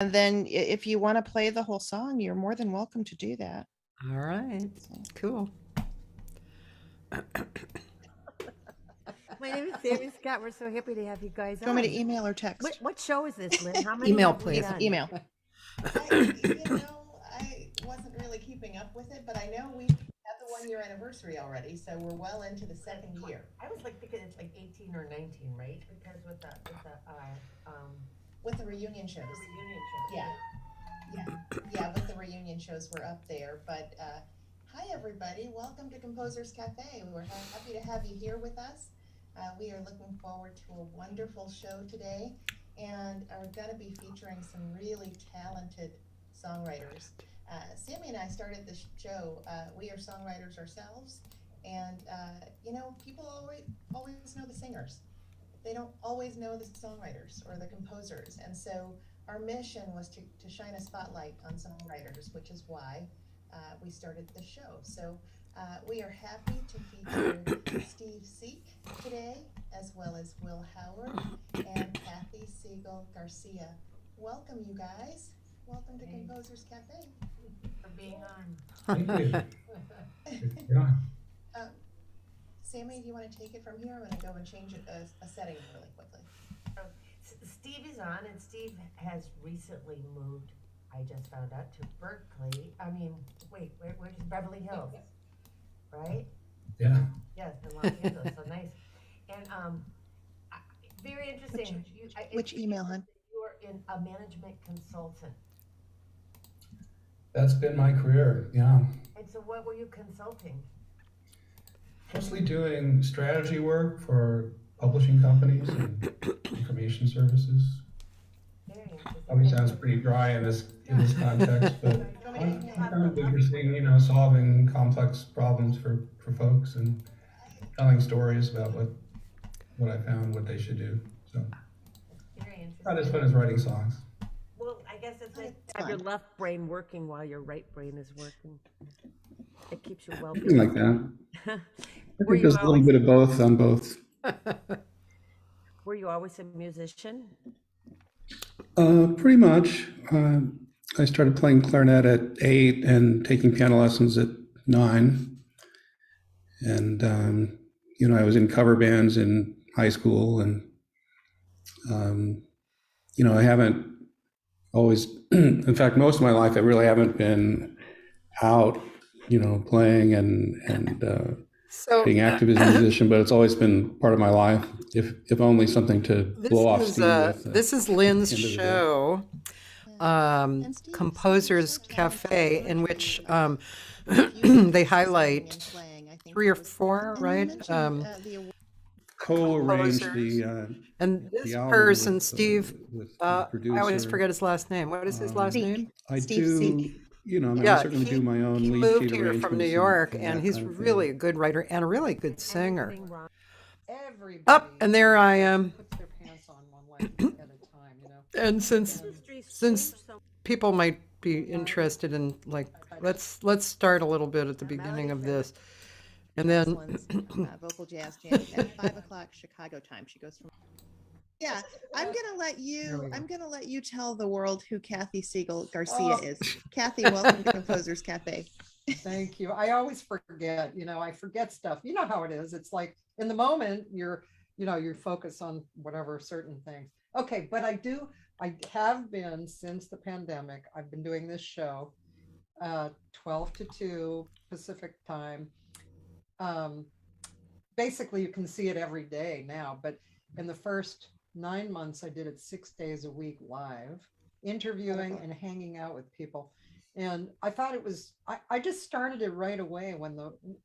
And then if you want to play the whole song, you're more than welcome to do that. All right, cool. My name is Sammy Scott. We're so happy to have you guys Do you on. want me to email or text? What show is this, Lynn? How many Email, have we please. done? Email. I wasn't really keeping up with it, but I know we had the 1-year anniversary already, so we're well into the second year. I was like thinking it's like 18 or 19, right? Because with the reunion shows. reunion show. Yeah, with the reunion shows, we're up there. But hi, everybody. Welcome to Composers Cafe. We're happy to have you here with us. We are looking forward to a wonderful show today and are going to be featuring some really talented songwriters. Sammy and I started this show. We are songwriters ourselves, and people always know the singers. They don't always know the songwriters or the composers, and so our mission was to shine a spotlight on songwriters, which is why we started the show. So we are happy to feature Steve Seek today, as well as Will Howard and Cathy Segal-Garcia. Welcome, you guys. Welcome to Composers Cafe. For being on. Thank you. Yeah. Sammy, do you want to take it from here? I'm going to go and change it a setting really quickly. Steve is on, and Steve has recently moved, I just found out, to Berkeley. I mean, wait, where's Beverly Hills? Right? Yeah. Yes, in Los Angeles, so nice. And very interesting. Which email, hon? You're in a management consultant. That's been my career. Yeah. And so what were you consulting? Mostly doing strategy work for publishing companies and information services. Very interesting. Probably sounds pretty dry in this context, but I'm kind of interesting, solving complex problems for folks and telling stories about what I found, what they should do. So Very interesting. not as fun as writing songs. Well, I guess it's like have your left brain working while your right brain is working. It keeps you well. Something like that. I Were think you there's a little bit of both on both. Were you always a musician? Pretty much. I started playing clarinet at 8 and taking piano lessons at 9. And, I was in cover bands in high school. And, I haven't always, in fact, most of my life, I really haven't been out, playing and being active as a musician, but it's always been part of my life, if only something to blow off steam with. This is Lynn's end of the day. show, Composers Cafe, in which they highlight 3 or 4, right? Co-arranged composers. And this album person, with, Steve, with the I always producer. forget his last name. What is his last Seek. name? I Steve do, Seek. I certainly do my own He lead moved sheet here from arrangements New York, and and that he's kind of thing. really a good writer and a really good singer. Everybody Up, and there I am. puts their pants on one leg at a time, And since people might be interested in, like, let's start a little bit at the beginning of this, and then Vocal Jazz Jam at 5:00 Chicago time. She goes from. Yeah, I'm gonna let you tell the world who Cathy Segal-Garcia is. Cathy, welcome to Composers Cafe. Thank you. I always forget, I forget stuff. You know how it is. It's like in the moment you're focused on whatever certain things. Okay, but I have been since the pandemic. I've been doing this show, 12 to 2 Pacific time. Basically you can see it every day now, but in the first 9 months, I did it 6 days a week live, interviewing and hanging out with people. And I thought it was, I just started it right away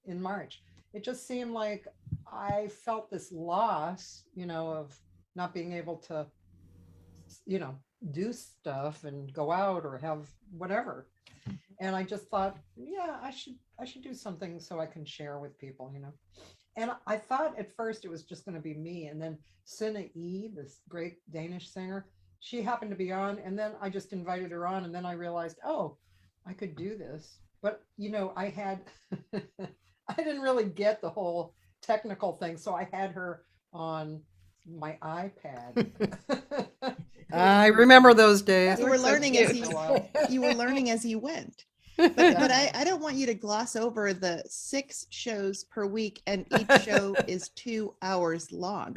in March. It just seemed like I felt this loss, of not being able to, do stuff and go out or have whatever. And I just thought, yeah, I should do something so I can share with people, And I thought at first it was just going to be me. And then Synne E, this great Danish singer, she happened to be on. And then I just invited her on. And then I realized, oh, I could do this. But, I had, I didn't really get the whole technical thing. So I had her on my iPad. I remember those days. You were So learning cute. as you were learning as you went. But I don't want you to gloss over the 6 shows per week, and each show is 2 hours long.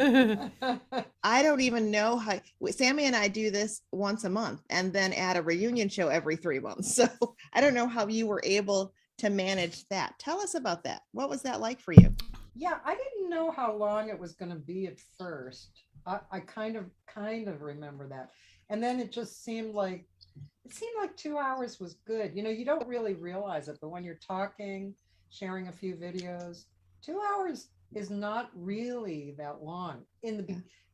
I don't even know how Sammy and I do this once a month and then add a reunion show every 3 months. So I don't know how you were able to manage that. Tell us about that. What was that like for you? Yeah, I didn't know how long it was going to be at first. I kind of remember that. And then it seemed like 2 hours was good. You don't really realize it, but when you're talking, sharing a few videos, 2 hours is not really that long.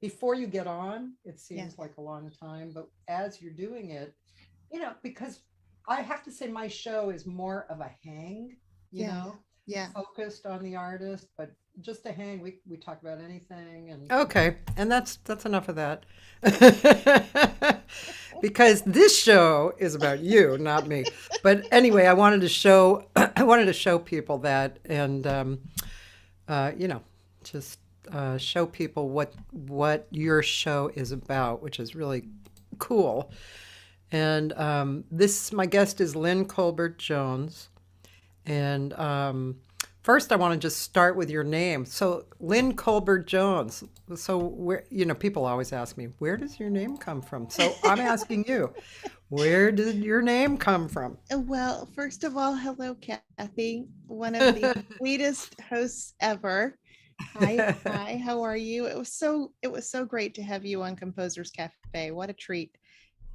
Before you get on, it seems like a long time, but as you're doing it, because I have to say my show is more of a hang, focused on the artist, but just a hang. We talk about anything. And okay, and that's enough of that. Because this show is about you, not me. But anyway, I wanted to show people that, and just show people what your show is about, which is really cool. And my guest is Lynn Colbert-Jones, and first I want to just start with your name. So Lynn Colbert-Jones. So where, people always ask me, where does your name come from? So I'm asking you, where did your name come from? Well, first of all, hello, Cathy, one of the sweetest hosts ever. Hi, how are you? It was so great to have you on Composers Cafe. What a treat.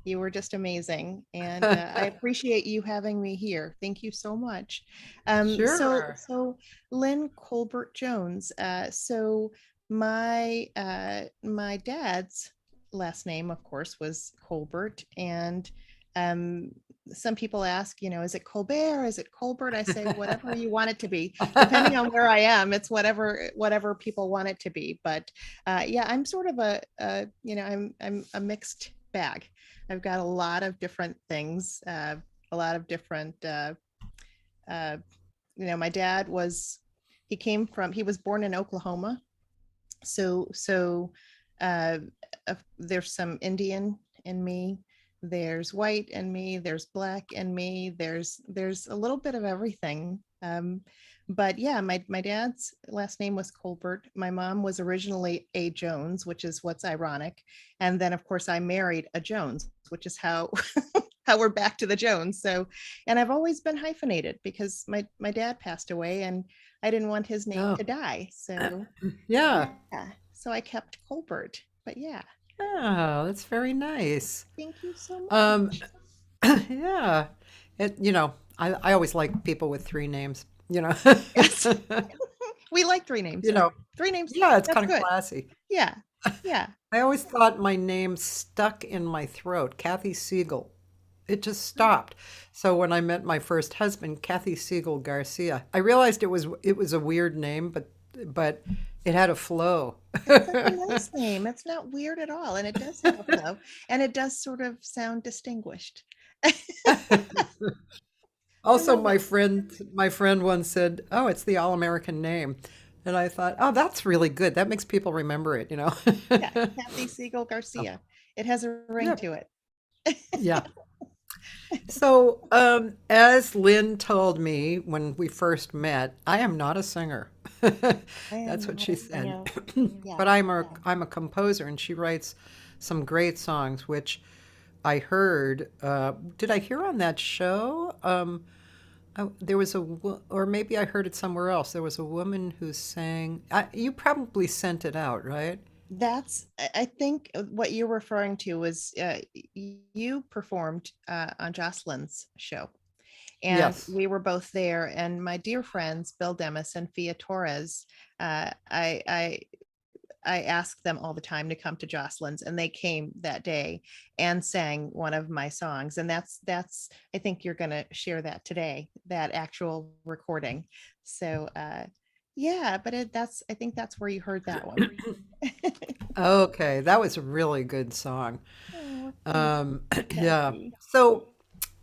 You were just amazing. And I appreciate you having me here. Thank you so much. Sure. So Lynn Colbert-Jones. So my dad's last name, of course, was Colbert. And some people ask, is it Colbert? Is it Colbert? I say, whatever you want it to be. Depending on where I am, it's whatever people want it to be. But I'm sort of I'm a mixed bag. I've got a lot of different things, a lot of different, my dad he was born in Oklahoma. So there's some Indian in me, there's white in me, there's black in me, there's a little bit of everything. But yeah, my dad's last name was Colbert. My mom was originally a Jones, which is what's ironic. And then of course I married a Jones, which is how we're back to the Jones. So, and I've always been hyphenated because my dad passed away and I didn't want his name to die. So Yeah. So I kept Colbert, but yeah. Oh, that's very nice. Thank you so much. Yeah. I always like people with 3 names, Yes. We like 3 names. 3 names. Yeah, it's that's kind of good. classy. Yeah. I always thought my name stuck in my throat, Cathy Siegel. It just stopped. So when I met my first husband, Cathy Segal-Garcia, I realized it was a weird name, but it had a flow. It's a nice name. It's not weird at all, and it does have a flow, and it does sort of sound distinguished. Also, my friend once said, "Oh, it's the all-American name," and I thought, "Oh, that's really good. That makes people remember it." Yeah, Cathy Segal-Garcia. It has a ring to it. Yeah. So, as Lynn told me when we first met, I am not a singer. That's what she said. But I'm a composer, and she writes some great songs, which I heard. Did I hear on that show? There was or maybe I heard it somewhere else. There was a woman who sang. You probably sent it out, right? I think what you're referring to was you performed on Jocelyn's show, and Yes. we were both there. And my dear friends Bill Demis and Fia Torres, I asked them all the time to come to Jocelyn's, and they came that day and sang one of my songs. And that's I think you're going to share that today, that actual recording. So yeah, but I think that's where you heard that one. Okay, that was a really good song. Oh, Yeah. Cathy. So,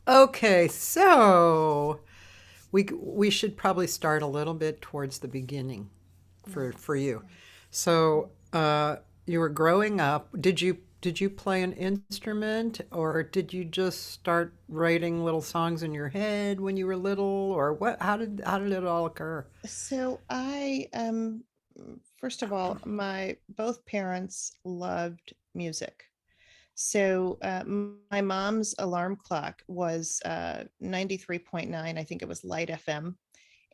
okay, so we should probably start a little bit towards the beginning for you. So, you were growing up. Did did you play an instrument, or did you just start writing little songs in your head when you were little, or what? How did it all occur? So I first of all, my both parents loved music. So my mom's alarm clock was 93.9, I think it was Light FM.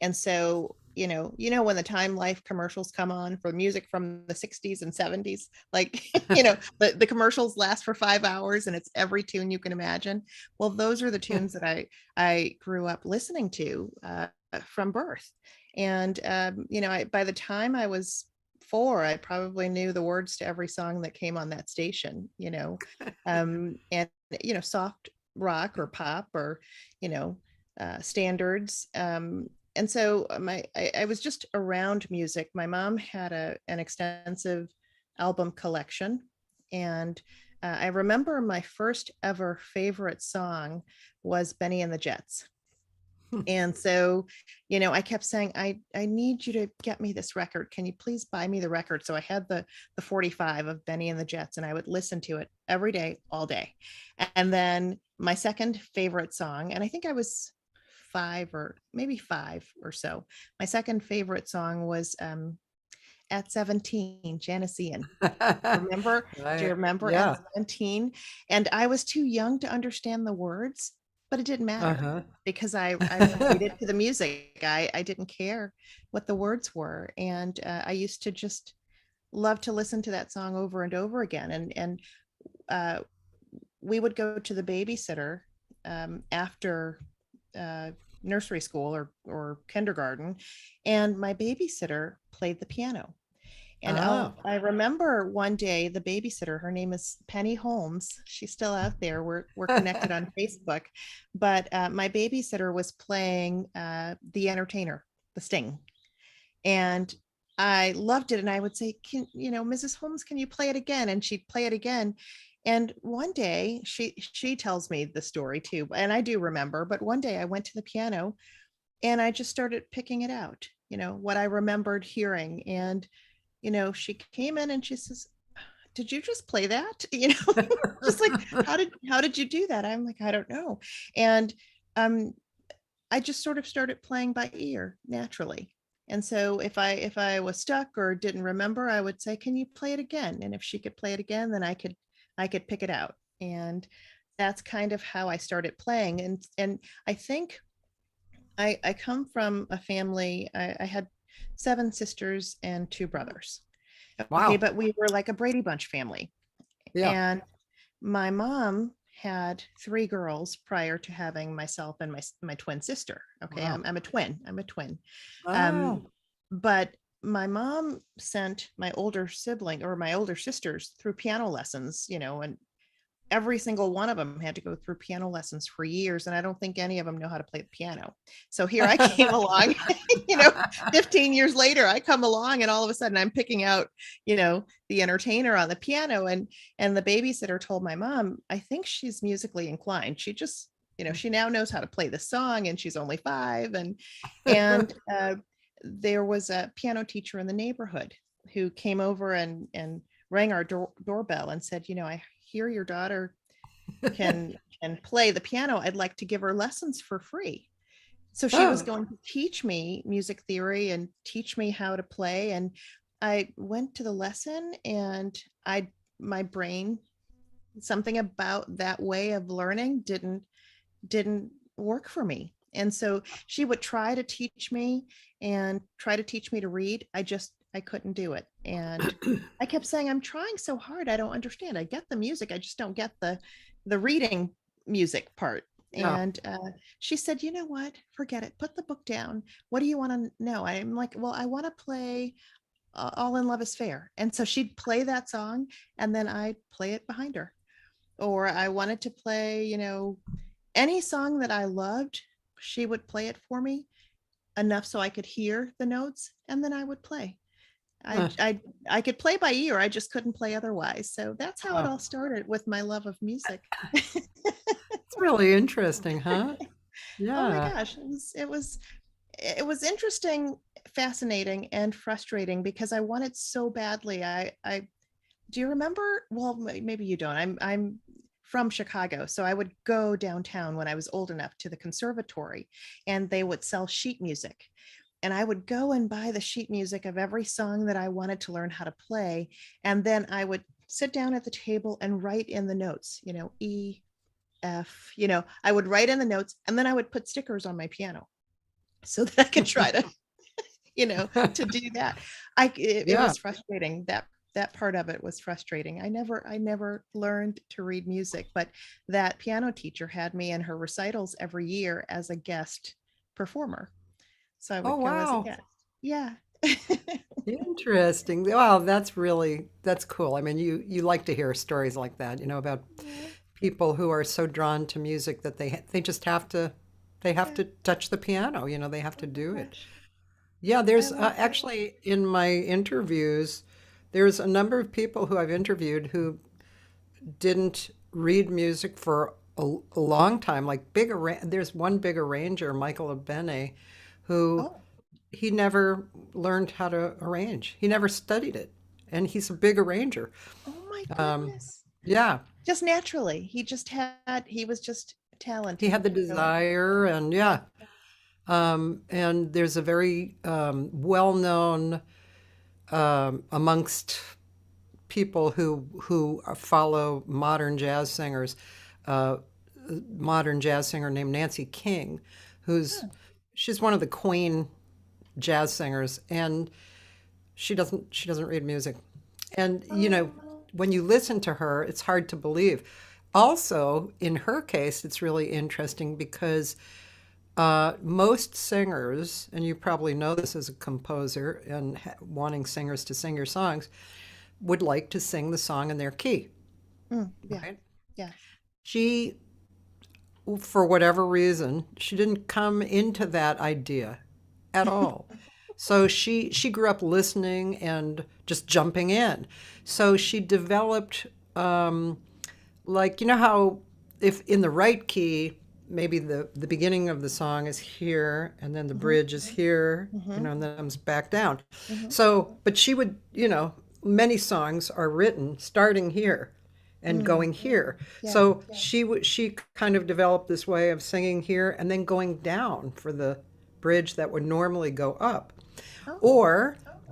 And so, when the Time Life commercials come on for music from the 60s and 70s, like, the commercials last for 5 hours and it's every tune you can imagine. Well, those are the tunes that I grew up listening to from birth. And, by the time I was 4, I probably knew the words to every song that came on that station, and, soft rock or pop or, standards. And so I was just around music. My mom had an extensive album collection. And I remember my first ever favorite song was Benny and the Jets. And so, I kept saying, I need you to get me this record. Can you please buy me the record? So I had the 45 of Benny and the Jets, and I would listen to it every day, all day. And then my second favorite song, and I think I was 5 or so. My second favorite song was At 17, Janice Siegel. Remember? Do you remember Yeah. At 17? And I was too young to understand the words, but it didn't matter Uh-huh. because I related to the music. I didn't care what the words were. And I used to just love to listen to that song over and over again. And we would go to the babysitter after nursery school or kindergarten, and my babysitter played the piano. And I remember one day the babysitter, her name is Penny Holmes. She's still out there. We're connected on Facebook. But my babysitter was playing The Entertainer, The Sting. And I loved it. And I would say, Mrs. Holmes, can you play it again? And she'd play it again. And one day she tells me the story too, and I do remember, but one day I went to the piano and I just started picking it out, what I remembered hearing. And, she came in and she says, did you just play that? Just like, how did you do that? I'm like, I don't know. And I just sort of started playing by ear naturally. And so if I was stuck or didn't remember, I would say, can you play it again? And if she could play it again, then I could pick it out. And that's kind of how I started playing. And I think I come from a family, I had 7 sisters and 2 brothers. Wow. Okay, but we were like a Brady Bunch family. Yeah. And my mom had 3 girls prior to having myself and my twin sister. Okay, Wow. I'm a twin. Oh. But my mom sent my older sibling or my older sisters through piano lessons, and every single one of them had to go through piano lessons for years. And I don't think any of them know how to play the piano. So here I came along, 15 years later, I come along and all of a sudden I'm picking out, The Entertainer on the piano. And the babysitter told my mom, I think she's musically inclined. She just, she now knows how to play the song and she's only 5. And there was a piano teacher in the neighborhood who came over and rang our doorbell and said, I hear your daughter can play the piano. I'd like to give her lessons for free. So she was going to teach me music theory and teach me how to play. And I went to the lesson and my brain, something about that way of learning didn't work for me. And so she would try to teach me to read. I couldn't do it. And I kept saying, I'm trying so hard. I don't understand. I get the music. I just don't get the reading music part. Yeah. And she said, you know what? Forget it. Put the book down. What do you want to know? I'm like, well, I want to play All in Love is Fair. And so she'd play that song and then I'd play it behind her. Or I wanted to play, any song that I loved, she would play it for me enough so I could hear the notes, and then I would play. I could play by ear. I just couldn't play otherwise. So that's how it all started with my love of music. It's really interesting, huh? Yeah. Oh my gosh. It was interesting, fascinating, and frustrating because I wanted so badly. do you remember? Well, maybe you don't. I'm from Chicago, so I would go downtown when I was old enough to the conservatory, and they would sell sheet music. And I would go and buy the sheet music of every song that I wanted to learn how to play. And then I would sit down at the table and write in the notes, E, F, I would write in the notes, and then I would put stickers on my piano so that I could try to, to do that. It was frustrating. That part of it was frustrating. I never learned to read music, but that piano teacher had me in her recitals every year as a guest performer. So I would go as a guest. Yeah. Interesting. Wow, that's cool. I mean, you like to hear stories like that, about people who are so drawn to music that they just have to touch the piano, they have to do it. Yeah, there's actually in my interviews, there's a number of people who I've interviewed who didn't read music for a long time. Like there's one big arranger, Michael Abene, who he never learned how to arrange. He never studied it, and he's a big arranger. Oh my goodness. Yeah, just naturally. He was just talented. he had the desire, and and there's a very well-known amongst people who follow modern jazz singers, modern jazz singer named Nancy King, she's one of the queen jazz singers, and she doesn't read music. And when you listen to her, it's hard to believe. Also, in her case, it's really interesting because most singers, and you probably know this as a composer and wanting singers to sing your songs, would like to sing the song in their key. Yeah. Right? Yeah. She, for whatever reason, she didn't come into that idea at all. So she grew up listening and just jumping in. So she developed, how if in the right key, maybe the beginning of the song is here, and then the bridge is here, and then it comes back down. So, but she would, many songs are written starting here and going here. So she kind of developed this way of singing here and then going down for the bridge that would normally go up.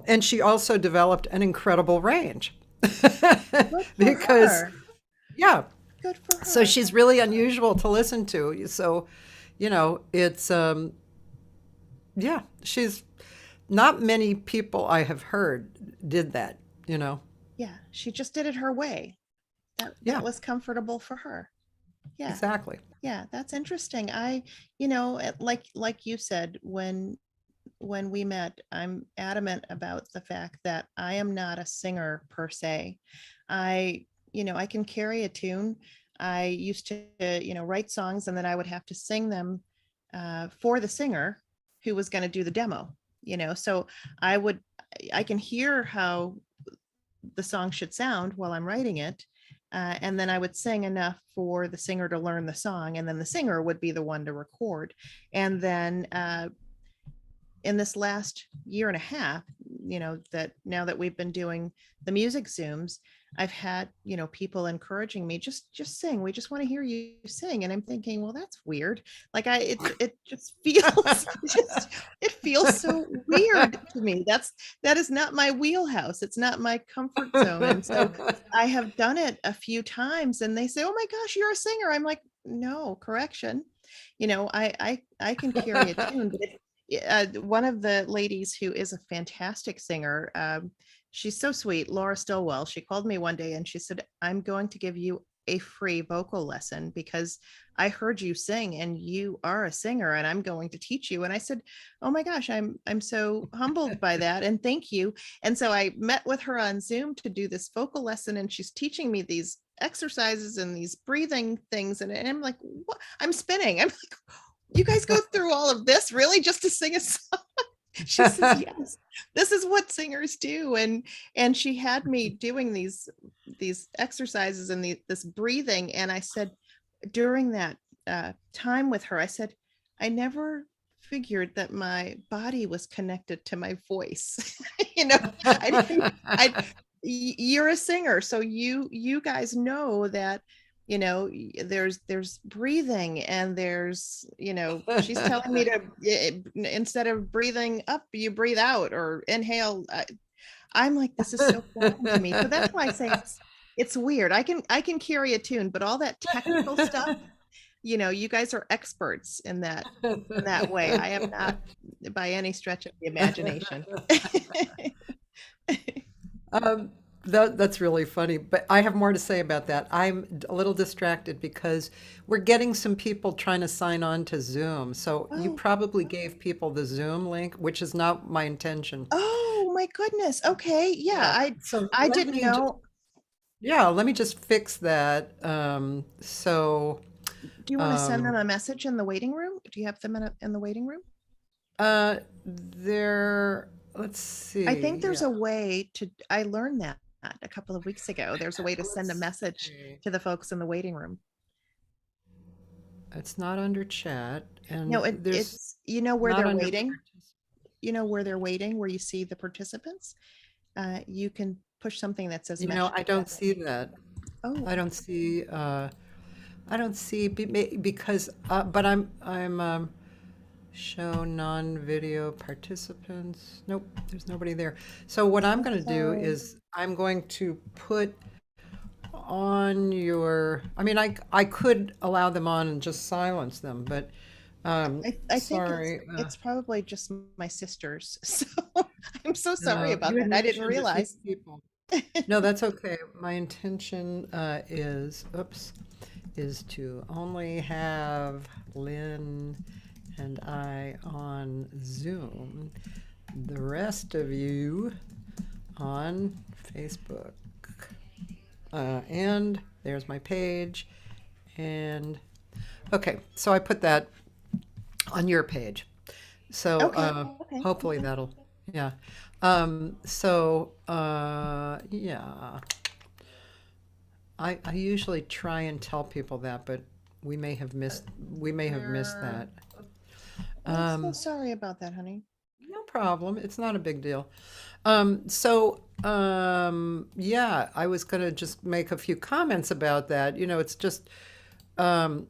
And she also developed an incredible range. Because, good for her. So she's really unusual to listen to. So, it's, she's not many people I have heard did that, Yeah, she just did it her way. That was comfortable for her. Yeah. Exactly. Yeah, that's interesting. Like you said, when we met, I'm adamant about the fact that I am not a singer per se. I can carry a tune. I used to, write songs, and then I would have to sing them for the singer who was going to do the demo, so I can hear how the song should sound while I'm writing it. And then I would sing enough for the singer to learn the song, and then the singer would be the one to record. And then in this last year and a half, that now that we've been doing the music Zooms, I've had, people encouraging me, just sing. We just want to hear you sing. And I'm thinking, well, that's weird. Like it just feels, it feels so weird to me. That is not my wheelhouse. It's not my comfort zone. And so I have done it a few times, and they say, oh my gosh, you're a singer. I'm like, no, correction. I can carry a tune, but one of the ladies who is a fantastic singer, she's so sweet, Laura Stillwell, she called me one day and she said, I'm going to give you a free vocal lesson because I heard you sing and you are a singer, and I'm going to teach you. And I said, oh my gosh, I'm so humbled by that, and thank you. And so I met with her on Zoom to do this vocal lesson, and she's teaching me these exercises and these breathing things. And I'm like, what? I'm spinning. I'm like, you guys go through all of this really just to sing a song? She says, yes, this is what singers do. And she had me doing these exercises and this breathing. And I said, during that time with her, I said, I never figured that my body was connected to my voice. you're a singer, so you guys know that, there's breathing, and there's, she's telling me to, instead of breathing up, you breathe out or inhale. I'm like, this is so foreign to me. So that's why I say it's weird. I can carry a tune, but all that technical stuff, you guys are experts in that way. I am not by any stretch of the imagination. That's really funny, but I have more to say about that. I'm a little distracted because we're getting some people trying to sign on to Zoom. So you Oh. probably gave people the Zoom link, which is not my intention. Oh my goodness. Okay. Yeah. So I let didn't me know. yeah, let me just fix that. So Do you want to send them um, a message in the waiting room? Do you have them in the waiting room? there, let's I see. think there's Yeah, a way to, I learned that a couple of weeks ago. There's a way to send a let's message see. to the folks in the waiting room. It's not under chat, No, and there's it's, where not they're under waiting, participants. where they're waiting, where you see the participants. You can push something that says I don't see that. Oh, I don't see. I don't see because, but I'm show non-video participants. Nope, there's nobody there. So what I'm going to do sorry. is I'm going to put on your. I mean, I could allow them on and just silence them, but I think sorry. it's probably just my sisters. So I'm so sorry No, about you had that. I didn't mentioned a few realize. people. No, that's okay. My intention oops, is to only have Lynn and I on Zoom, the rest of you on Facebook. And there's my page. And okay, so I put that on your page. So Okay. hopefully that'll, yeah. Yeah. I usually try and tell people that, but we may have missed that. I'm so Um, sorry about that, honey. no problem. It's not a big deal. Yeah, I was going to just make a few comments about that. It's just, um,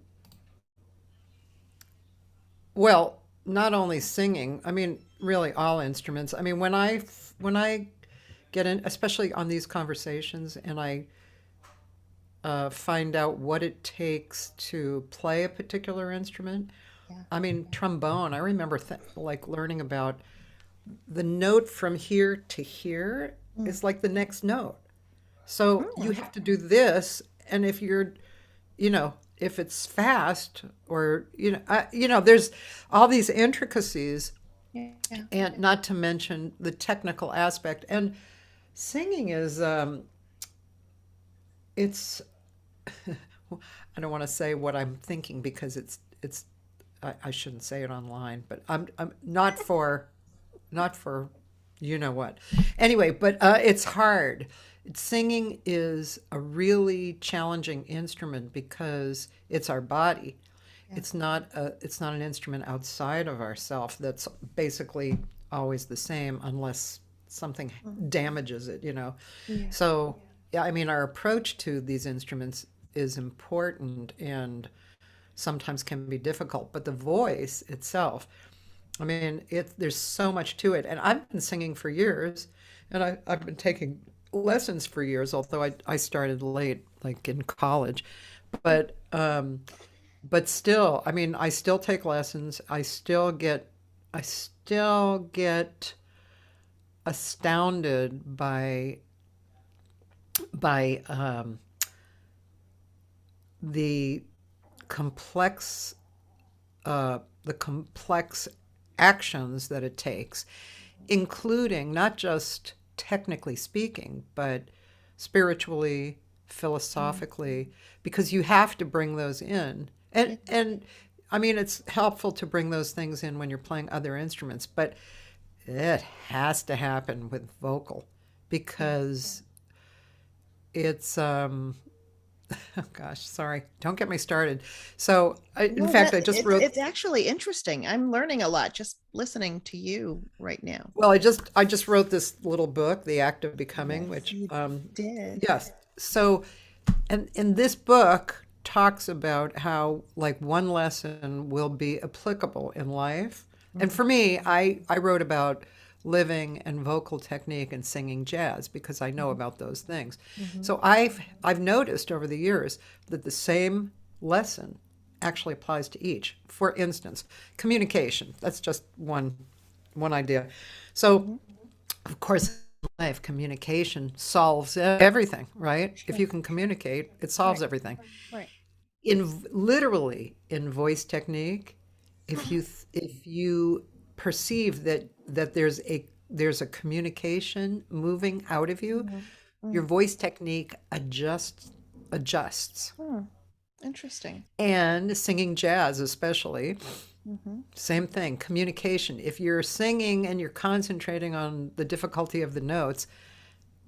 well, not only singing, I mean, really all instruments. I mean, when I get in, especially on these conversations, and I find out what it takes to play a particular instrument. Yeah. I mean, trombone. I remember like learning about the note from here to here is like the next note. So you have to do this, and if you're, if it's fast, or there's all these intricacies, Yeah. and not to mention the technical aspect. And singing is, it's I don't want to say what I'm thinking because it's I shouldn't say it online, but I'm not for what. Anyway, but it's hard. Singing is a really challenging instrument because it's our body. It's not an instrument outside of ourself that's basically always the same unless something damages it. Yeah. So, yeah, I mean, our approach to these instruments is important and sometimes can be difficult, but the voice itself, I mean, there's so much to it. And I've been singing for years, and I've been taking lessons for years, although I started late, like in college. But still, I mean, I still take lessons. I still get astounded by the complex the complex actions that it takes, including not just technically speaking, but spiritually, philosophically, because you have to bring those in. And I mean, it's helpful to bring those things in when you're playing other instruments, but it has to happen with vocal because it's Oh gosh, sorry. Don't get me started. So, in No, fact, I just wrote. it's actually interesting. I'm learning a lot just listening to you right now. Well, I just wrote this little book, The Act of Becoming, Yes, which you did. yes. So, and in this book talks about how like one lesson will be applicable in life. And for me, I wrote about living and vocal technique and singing jazz because I know about those things. So I've noticed over the years that the same lesson actually applies to each. For instance, communication. That's just one idea. So of course, in life, communication solves everything, right? If you can communicate, it solves Right. everything. Right. Literally in voice technique, if you perceive that there's a communication moving out of you, your voice technique adjusts. Hmm. Interesting. And singing jazz especially, Hmm. same thing, communication. If you're singing and you're concentrating on the difficulty of the notes,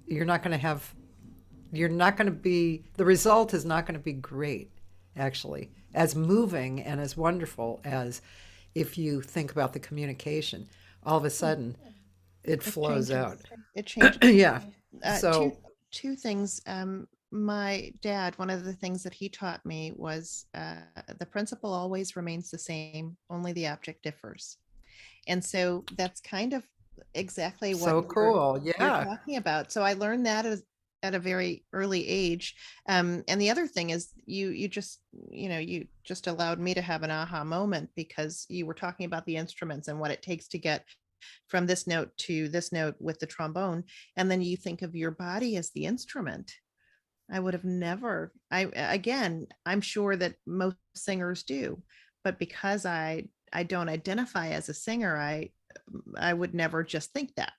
you're not going to have, you're not going to be, the result is not going to be great, actually, as moving and as wonderful as if you think about the communication. All of a sudden, it flows changes. out. It changes. Yeah. So, Two things. My dad, one of the things that he taught me was the principle always remains the same, only the object differs. And so that's kind of exactly what so cool. you're Yeah. talking about. So I learned that at a very early age. And the other thing is you just allowed me to have an aha moment because you were talking about the instruments and what it takes to get from this note to this note with the trombone. And then you think of your body as the instrument. I would have never, I'm sure that most singers do, but because I don't identify as a singer, I would never just think that,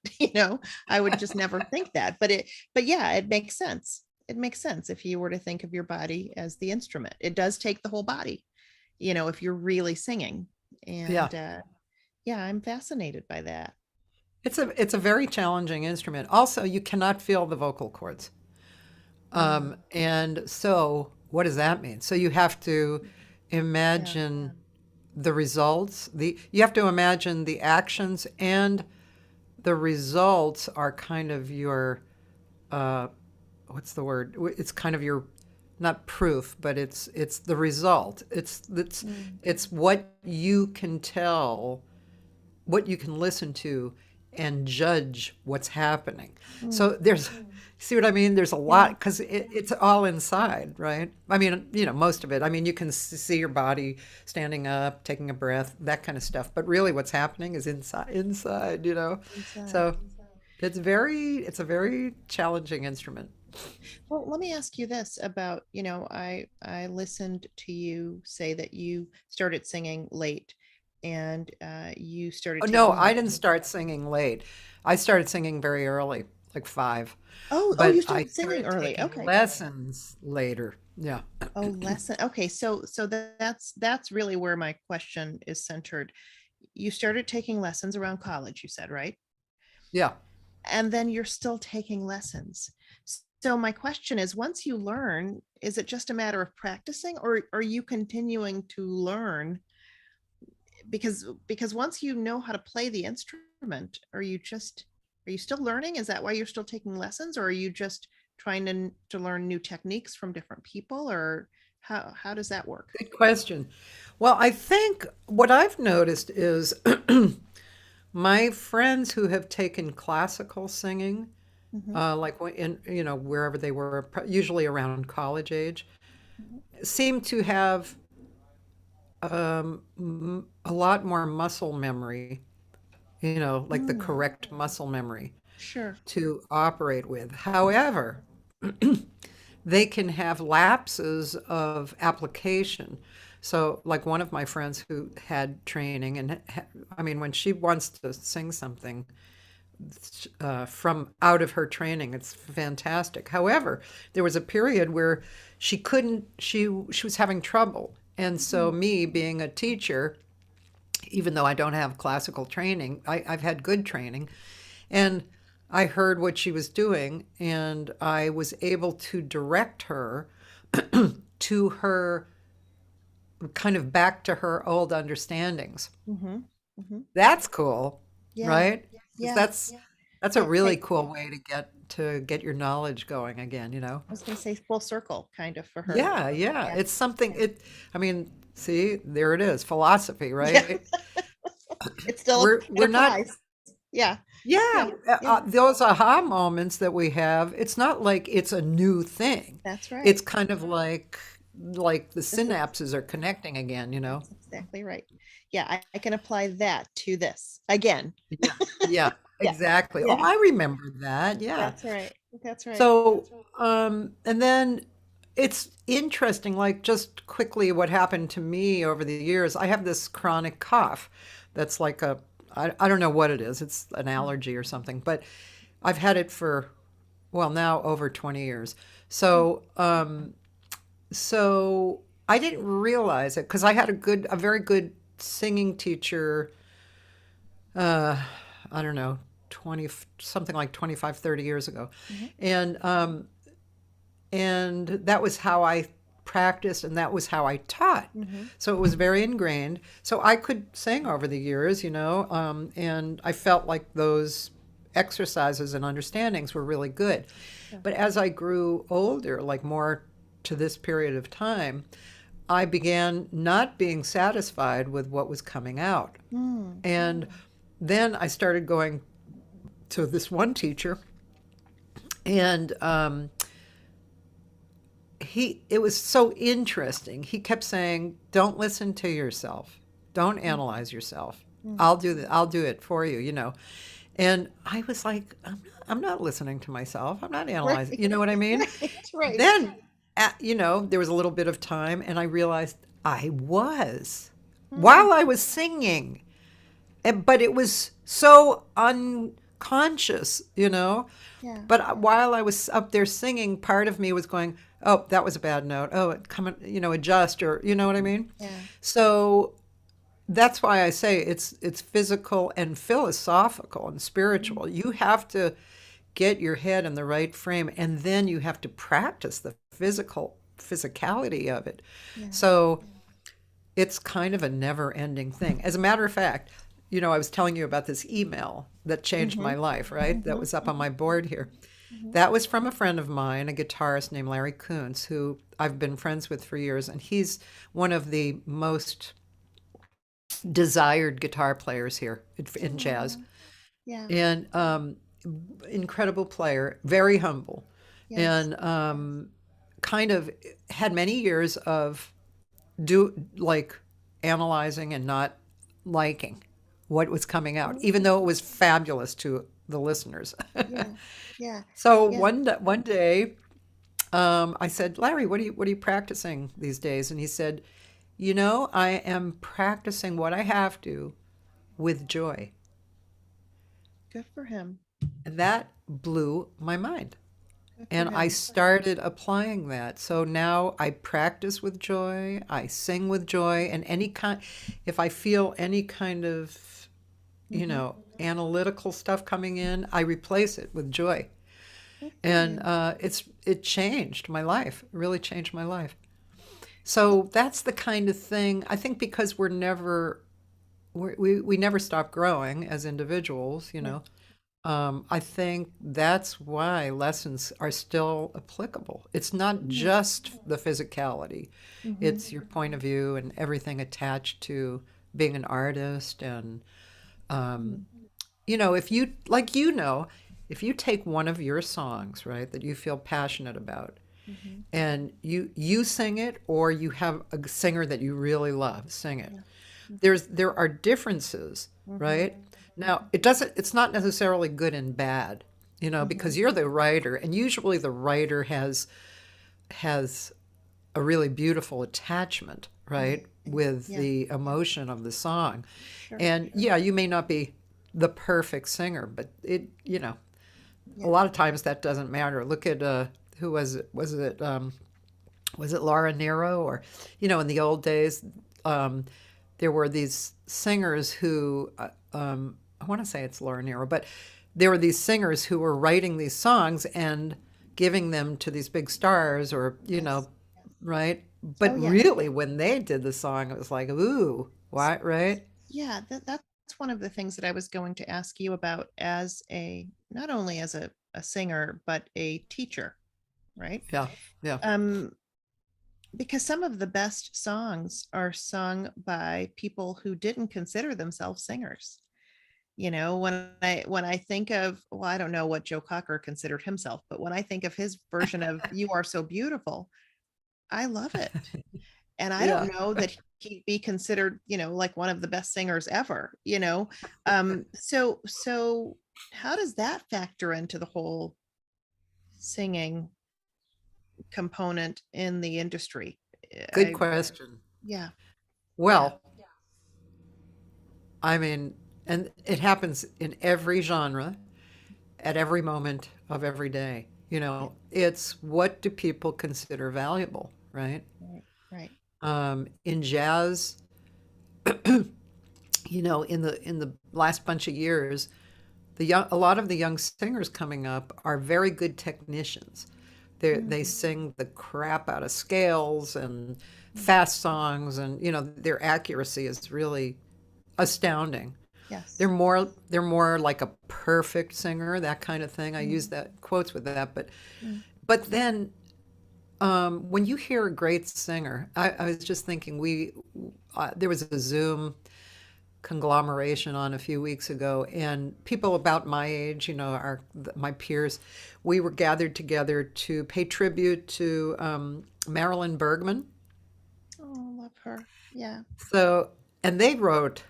I would just never think that, but yeah, it makes sense. It makes sense if you were to think of your body as the instrument. It does take the whole body, if you're really singing. And yeah, I'm fascinated by that. It's a very challenging instrument. Also, you cannot feel the vocal cords. And so what does that mean? So you have to imagine the results. You have to imagine the actions, and the results are kind of your what's the word? It's kind of your, not proof, but it's the result. It's what you can tell, what you can listen to and judge what's happening. So see what I mean? There's a lot, because it's all inside, right? I mean, most of it. I mean, you can see your body standing up, taking a breath, that kind of stuff. But really what's happening is inside, So it's a very challenging instrument. Well, let me ask you this about, I listened to you say that you started singing late and you started. Oh, no, taking I didn't start singing late. I started singing very early, like 5. Oh, But you I started singing started early. taking Okay. lessons later. Yeah. Oh, lesson. Okay. So that's really where my question is centered. You started taking lessons around college, you said, right? Yeah. And then you're still taking lessons. So my question is, once you learn, is it just a matter of practicing, or are you continuing to learn? Because once you know how to play the instrument, are you still learning? Is that why you're still taking lessons, or are you just trying to learn new techniques from different people, or how does that work? Good question. Well, I think what I've noticed is my friends who have taken classical singing, like wherever they were, usually around college age, seem to have a lot more muscle memory, like the correct muscle memory Sure. to operate with. However, they can have lapses of application. So, like one of my friends who had training, and I mean, when she wants to sing something from out of her training, it's fantastic. However, there was a period where she couldn't, she was having trouble. And so, me being a teacher, even though I don't have classical training, I've had good training, and I heard what she was doing, and I was able to direct her to her, kind of back to her old understandings. Mm-hmm. Mm-hmm. That's cool, Yeah. right? 'Cause Yeah. that's a Yeah, really right. cool way to get your knowledge going again, you know? I was going to say full circle kind of for her. Yeah, yeah. Yeah. It's something I mean, see, there it is, philosophy, Yeah. right? It's still We're not, applies. Yeah. yeah, Yeah. those aha moments that we have, it's not like it's a new thing. That's right. It's kind of like the synapses are connecting again, you know? That's exactly right. Yeah, I can apply that to this again. Yeah, yeah, Yeah. exactly. Yeah. Oh, I remember that. Yeah. That's right. That's right. So, and then it's interesting, like just quickly what happened to me over the years. I have this chronic cough that's like I don't know what it is. It's an allergy or something, but I've had it for, well, now over 20 years. So, so I didn't realize it because I had a very good singing teacher, I don't know, 20, something like 25, 30 years ago. And that was how I practiced and that was how I taught. So it was very ingrained. So I could sing over the years, you know, and I felt like those exercises and understandings were really good. But as I grew older, like more to this period of time, I began not being satisfied with what was coming out. And then I started going to this one teacher, and it was so interesting. He kept saying, "Don't listen to yourself. Don't analyze yourself. I'll do it for you, you know." And I was like, I'm not listening to myself. I'm not analyzing. You know what I mean? Right. Then, you know, there was a little bit of time, and I realized I was while I was singing, but it was so unconscious, you know. Yeah. But while I was up there singing, part of me was going, "Oh, that was a bad note. Oh, come, you know, adjust," or you know what I mean. Yeah. So that's why I say it's physical and philosophical and spiritual. You have to get your head in the right frame, and then you have to practice the physicality of it. So it's kind of a never-ending thing. As a matter of fact, you know, I was telling you about this email that changed my life, right? That was up on my board here. That was from a friend of mine, a guitarist named Larry Kuntz, who I've been friends with for years, and he's one of the most desired guitar players here in jazz. Yeah. And incredible player, very humble, and kind of had many years of analyzing and not liking what was coming out, even though it was fabulous to the listeners. Yeah. So one day, I said, "Larry, what are you practicing these days?" And he said, "You know, I am practicing what I have to with joy." Good for him. And that blew my mind. Good for And I him. started applying that. So now I practice with joy, I sing with joy, and if I feel any kind of, you know, analytical stuff coming in, I replace it with joy. And it changed my life, it really changed my life. So that's the kind of thing, I think, because we never stop growing as individuals, you know. I think that's why lessons are still applicable. It's not just the physicality. It's your point of view and everything attached to being an artist. And, you know, if you take one of your songs, right, that you feel passionate about, and you sing it, or you have a singer that you really love sing it, there are differences, right? Now, it's not necessarily good and bad, you know, because you're the writer, and usually the writer has a really beautiful attachment, right, with the emotion of the song. And you may not be the perfect singer, but a lot of times that doesn't matter. Look at who was it? Was it Laura Nero? Or, you know, in the old days, there were these singers who, I want to say it's Laura Nero, but there were these singers who were writing these songs and giving them to these big stars, or, you know, right? But Oh, yeah. really, when they did the song, it was like, ooh, what, right? Yeah, that's one of the things that I was going to ask you about as not only as a singer, but a teacher, right? Yeah, yeah. Because some of the best songs are sung by people who didn't consider themselves singers. When I think of, well, I don't know what Joe Cocker considered himself, but when I think of his version of You Are So Beautiful, I love it. And I Yeah. don't know that he'd be considered, like one of the best singers ever, so how does that factor into the whole singing component in the industry? Good question. Yeah. Well, I mean, and it happens in every genre at every moment of every day. It's what do people consider valuable, right? Right. In jazz, in the last bunch of years, a lot of the young singers coming up are very good technicians. They sing the crap out of scales and fast songs, and their accuracy is really astounding. Yes. They're more like a perfect singer, that kind of thing. I use that quotes with that, but then when you hear a great singer, I was just thinking there was a Zoom conglomeration on a few weeks ago, and people about my age, my peers, we were gathered together to pay tribute to Marilyn Bergman. Oh, love her. Yeah. So, and they wrote,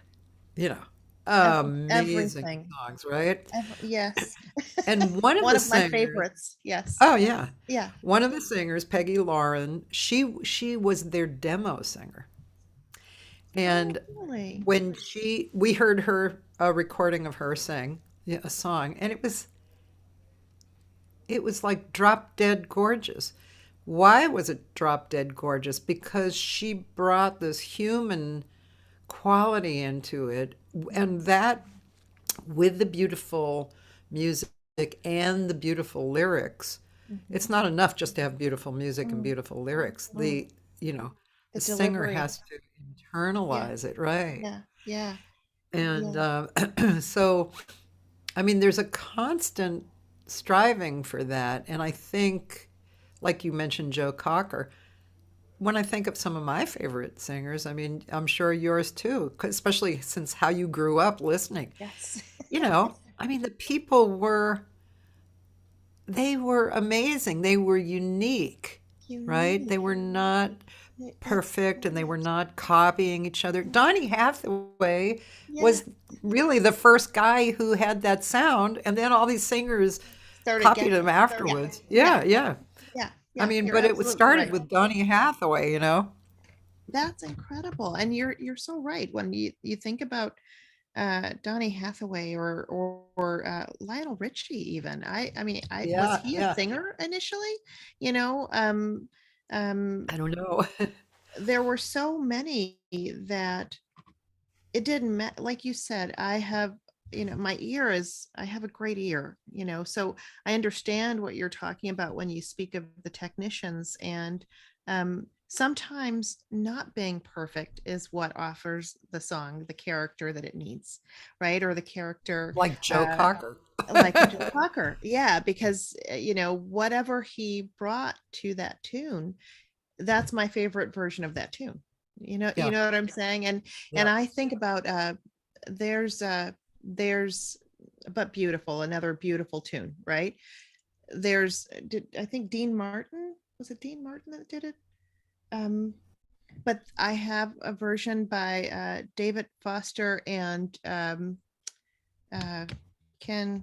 amazing Everything. songs, right? Yes. And one of One the of my singers, favorites. Yes. oh yeah, Yeah. one of the singers, Peggy Lauren, she was their demo singer. And Really? when we heard a recording of her sing a song, and it was like drop dead gorgeous. Why was it drop dead gorgeous? Because she brought this human quality into it, and that with the beautiful music and the beautiful lyrics. It's not enough just to have beautiful music and beautiful lyrics. The singer delivery. has to internalize it, right? Yeah. Yeah. And so, I mean, there's a constant striving for that. And I think, like you mentioned, Joe Cocker, when I think of some of my favorite singers, I mean, I'm sure yours too, especially since how you grew up listening. Yes. I mean, the people they were amazing. They were unique, right? They were not perfect and they were not copying each other. Donny Hathaway was really the first guy who had that sound, and then all these singers copied him afterwards. Yeah. I mean, but it was started with Donny Hathaway, That's incredible. And you're so right. When you think about Donny Hathaway or Lionel Richie, even. I mean, was he a singer initially? I don't know. There were so many that it didn't matter. Like you said, I have I have a great ear, so I understand what you're talking about when you speak of the technicians, and sometimes not being perfect is what offers the song the character that it needs, right? Or the character like Joe Cocker. Like Joe Cocker. Yeah, because whatever he brought to that tune, that's my favorite version of that tune. You know what I'm saying? And I think about there's But Beautiful, another beautiful tune, right? I think Dean Martin, was it Dean Martin that did it? But I have a version by David Foster and Ken,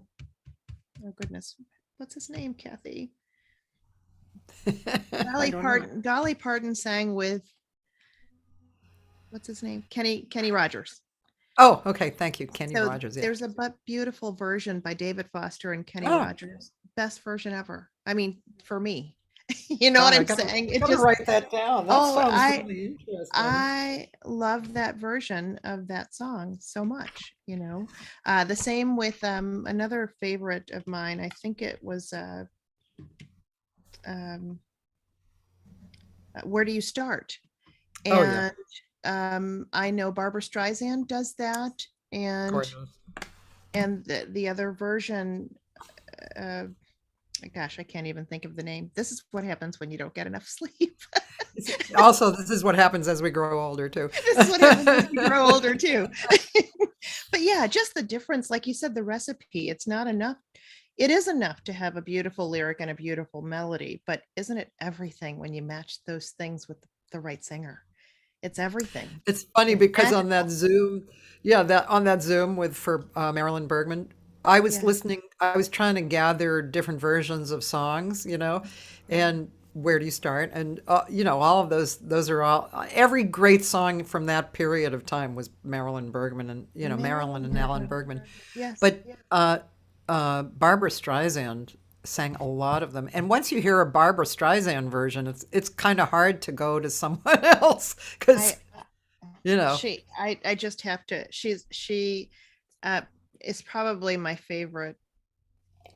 oh goodness, what's his name, Cathy? Dolly Parton sang with, what's his name? Kenny Rogers. Oh, okay. Thank you. Kenny Rogers. Yeah. There's a But Beautiful version by David Foster and Kenny Rogers. Best version ever. I mean, for me. You know what I'm saying? It just write that down. That sounds really interesting. I love that version of that song so much. The same with another favorite of mine. I think it was where do you start? Oh, yeah. And I know Barbara Streisand does that, and Gorgeous. the other version, uh, gosh, I can't even think of the name. This is what happens when you don't get enough sleep. Also, this is what happens as we grow older too. This is what happens as we grow older too. But yeah, just the difference, like you said, the recipe, it's not enough. It is enough to have a beautiful lyric and a beautiful melody, but isn't it everything when you match those things with the right singer? It's everything. It's funny It's because on magical. that Zoom, yeah, that on that Zoom with for Marilyn Bergman, I was Yeah. listening. I was trying to gather different versions of songs, and where do you start? And all of those are all every great song from that period of time was Marilyn Bergman and Marilyn and Alan Bergman. Yes. But Barbara Streisand sang a lot of them. And once you hear a Barbara Streisand version, it's kind of hard to go to someone else because I just have to, she uh is probably my favorite,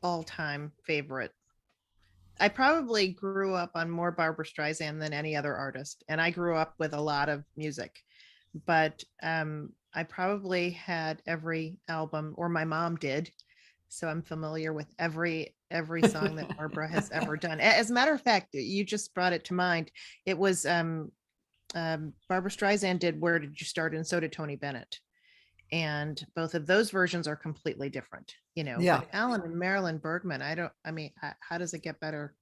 all-time favorite. I probably grew up on more Barbara Streisand than any other artist, and I grew up with a lot of music, but I probably had every album, or my mom did, so I'm familiar with every song that Barbara has ever done. As a matter of fact, you just brought it to mind. It was Barbara Streisand did "Where Did You Start," and so did Tony Bennett, and both of those versions are completely different. yeah, But Alan and Marilyn Bergman, how does it get better?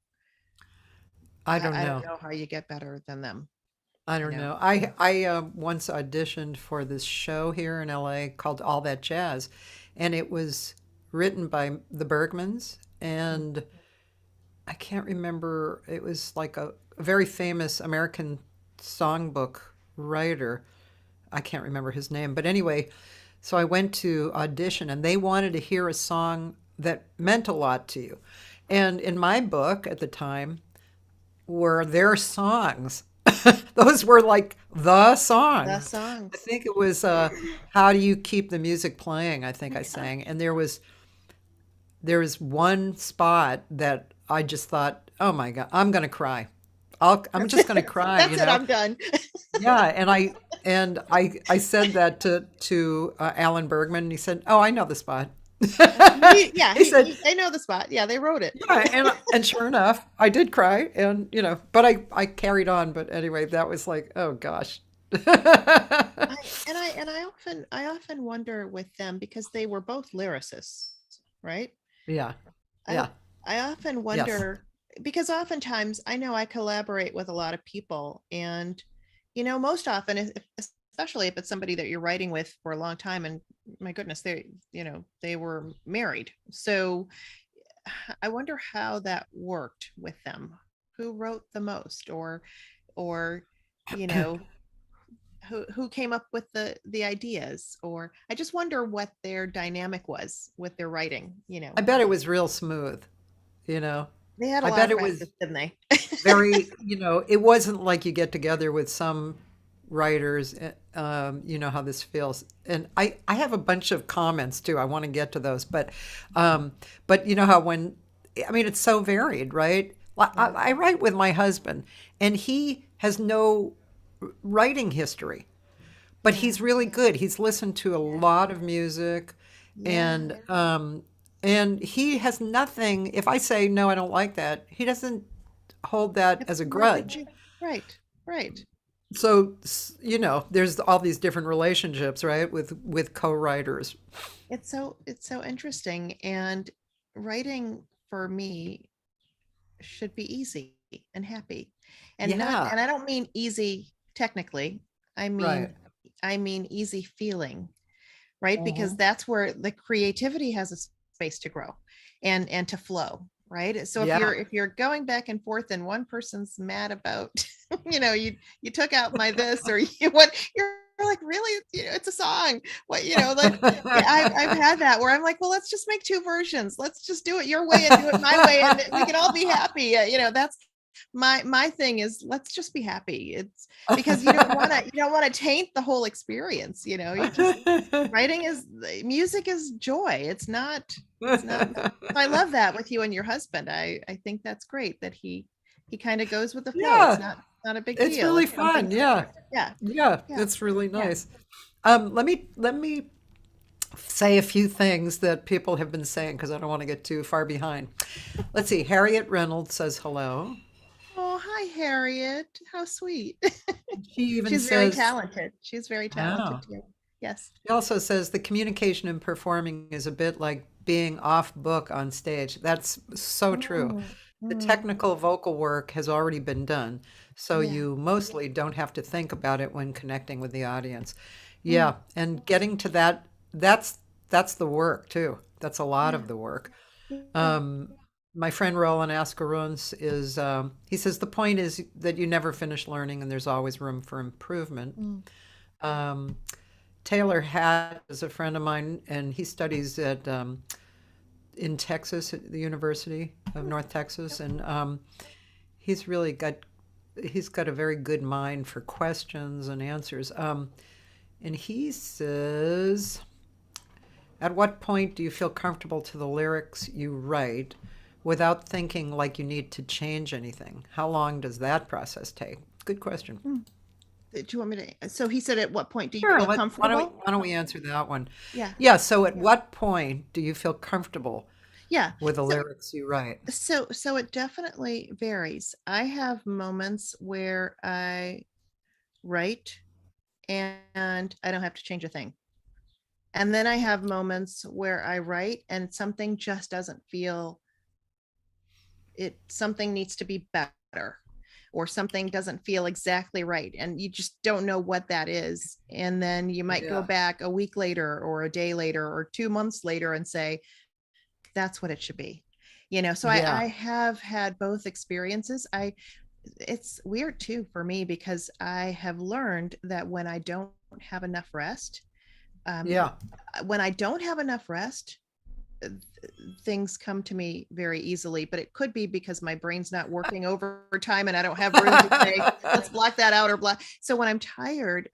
I don't I know. don't know how you get better than them. I you don't know know. I once auditioned for this show here in LA called All That Jazz, and it was written by the Bergmans, and I can't remember. It was like a very famous American songbook writer. I can't remember his name, but anyway, so I went to audition, and they wanted to hear a song that meant a lot to you. And in my book at the time were their songs. Those were like the The songs. I songs. think it was "How Do You Keep the Music Playing?" I think I sang, and there was one spot that I just thought, "Oh my God, I'm gonna cry. I'm just gonna cry," That's it. I'm done. Yeah, and I said that to Alan Bergman, and he said, "Oh, I know the spot." Yeah, He said, they know the spot. Yeah, they wrote it. "Yeah," and sure enough, I did cry, and but I carried on. But anyway, that was like, oh gosh. I often wonder with them, because they were both lyricists, right? Yeah, I yeah, I often yes, wonder, because oftentimes I know I collaborate with a lot of people, and most often, especially if it's somebody that you're writing with for a long time, and my goodness, they were married. So I wonder how that worked with them. Who wrote the most, or you know who came up with the ideas, or I just wonder what their dynamic was with their writing. I bet it was real smooth. You know, They had a I lot bet of it was practice, didn't they? very. It wasn't like you get together with some writers. You know how this feels, and I have a bunch of comments too. I want to get to those, but you know how when I mean it's so varied, right? I write with my husband, and he has no writing history, but Yeah. he's really good. He's listened to a lot of music, Yeah. and he has nothing. If I say no, I don't like that, he doesn't hold that It's as a no big grudge. deal. Right. Right. So there's all these different relationships, right, with co-writers. It's so interesting, and writing for me should be easy and happy, and not Yeah, and I don't mean easy technically. I right. mean I mean easy feeling, right? Because Hmm. that's where the creativity has a space to grow and to flow, right? So if Yeah. you're going back and forth, and one person's mad about you took out my this, or you're like, really, it's a song, like, yeah, I've had that where I'm like, well, let's just make two versions, let's just do it your way and do it my way, and we can all be happy. That's my thing, is let's just be happy. It's because you don't want to taint the whole experience. You just writing is music is joy. It's not I love that with you and your husband. I think that's great that he kind of goes with the flow. It's Yeah. not not a big It's deal. really It's something fun. Yeah. Yeah. Yeah. Yeah. It's really Yeah. nice. Let me say a few things that people have been saying because I don't want to get too far behind. Let's see. Harriet Reynolds says hello. Oh, hi, Harriet. How sweet. She even She's very says, talented. She's very talented oh. too. Yes. She also says the communication in performing is a bit like being off book on stage. That's so true. Mm, The mm, technical vocal work has already been done, so yeah. you mostly don't have to think about it when connecting with the audience. Mm, Yeah, and getting to that, that's the work too. That's a lot yeah. of the work. Yeah. Um, my friend Roland Ascaruns is, he says the point is that you never finish learning and there's always room for improvement. Mm, Um, Taylor Hatt is a friend of mine, and he studies at in Texas at the University of North Texas, and he's really got a very good mind for questions and answers. And he says, "At what point do you feel comfortable to the lyrics you write without thinking like you need to change anything? How long does that process take?" Good question. mm. Do you want me to? So he said, at what point do you Sure. feel Why comfortable? don't we answer that one? Yeah. Yeah. So, at what point do you feel comfortable Yeah. with the So, lyrics you write? so it definitely varies. I have moments where I write and I don't have to change a thing. And then I have moments where I write and something just doesn't feel something needs to be better, or something doesn't feel exactly right. And you just don't know what that is. And then you might go Yeah. back a week later or a day later or 2 months later and say, that's what it should be. So Yeah. I have had both experiences. It's weird too for me because I have learned that when I don't have enough rest, Yeah. when I don't have enough rest, things come to me very easily, but it could be because my brain's not working overtime and I don't have room to say, let's block that out or block. So when I'm tired,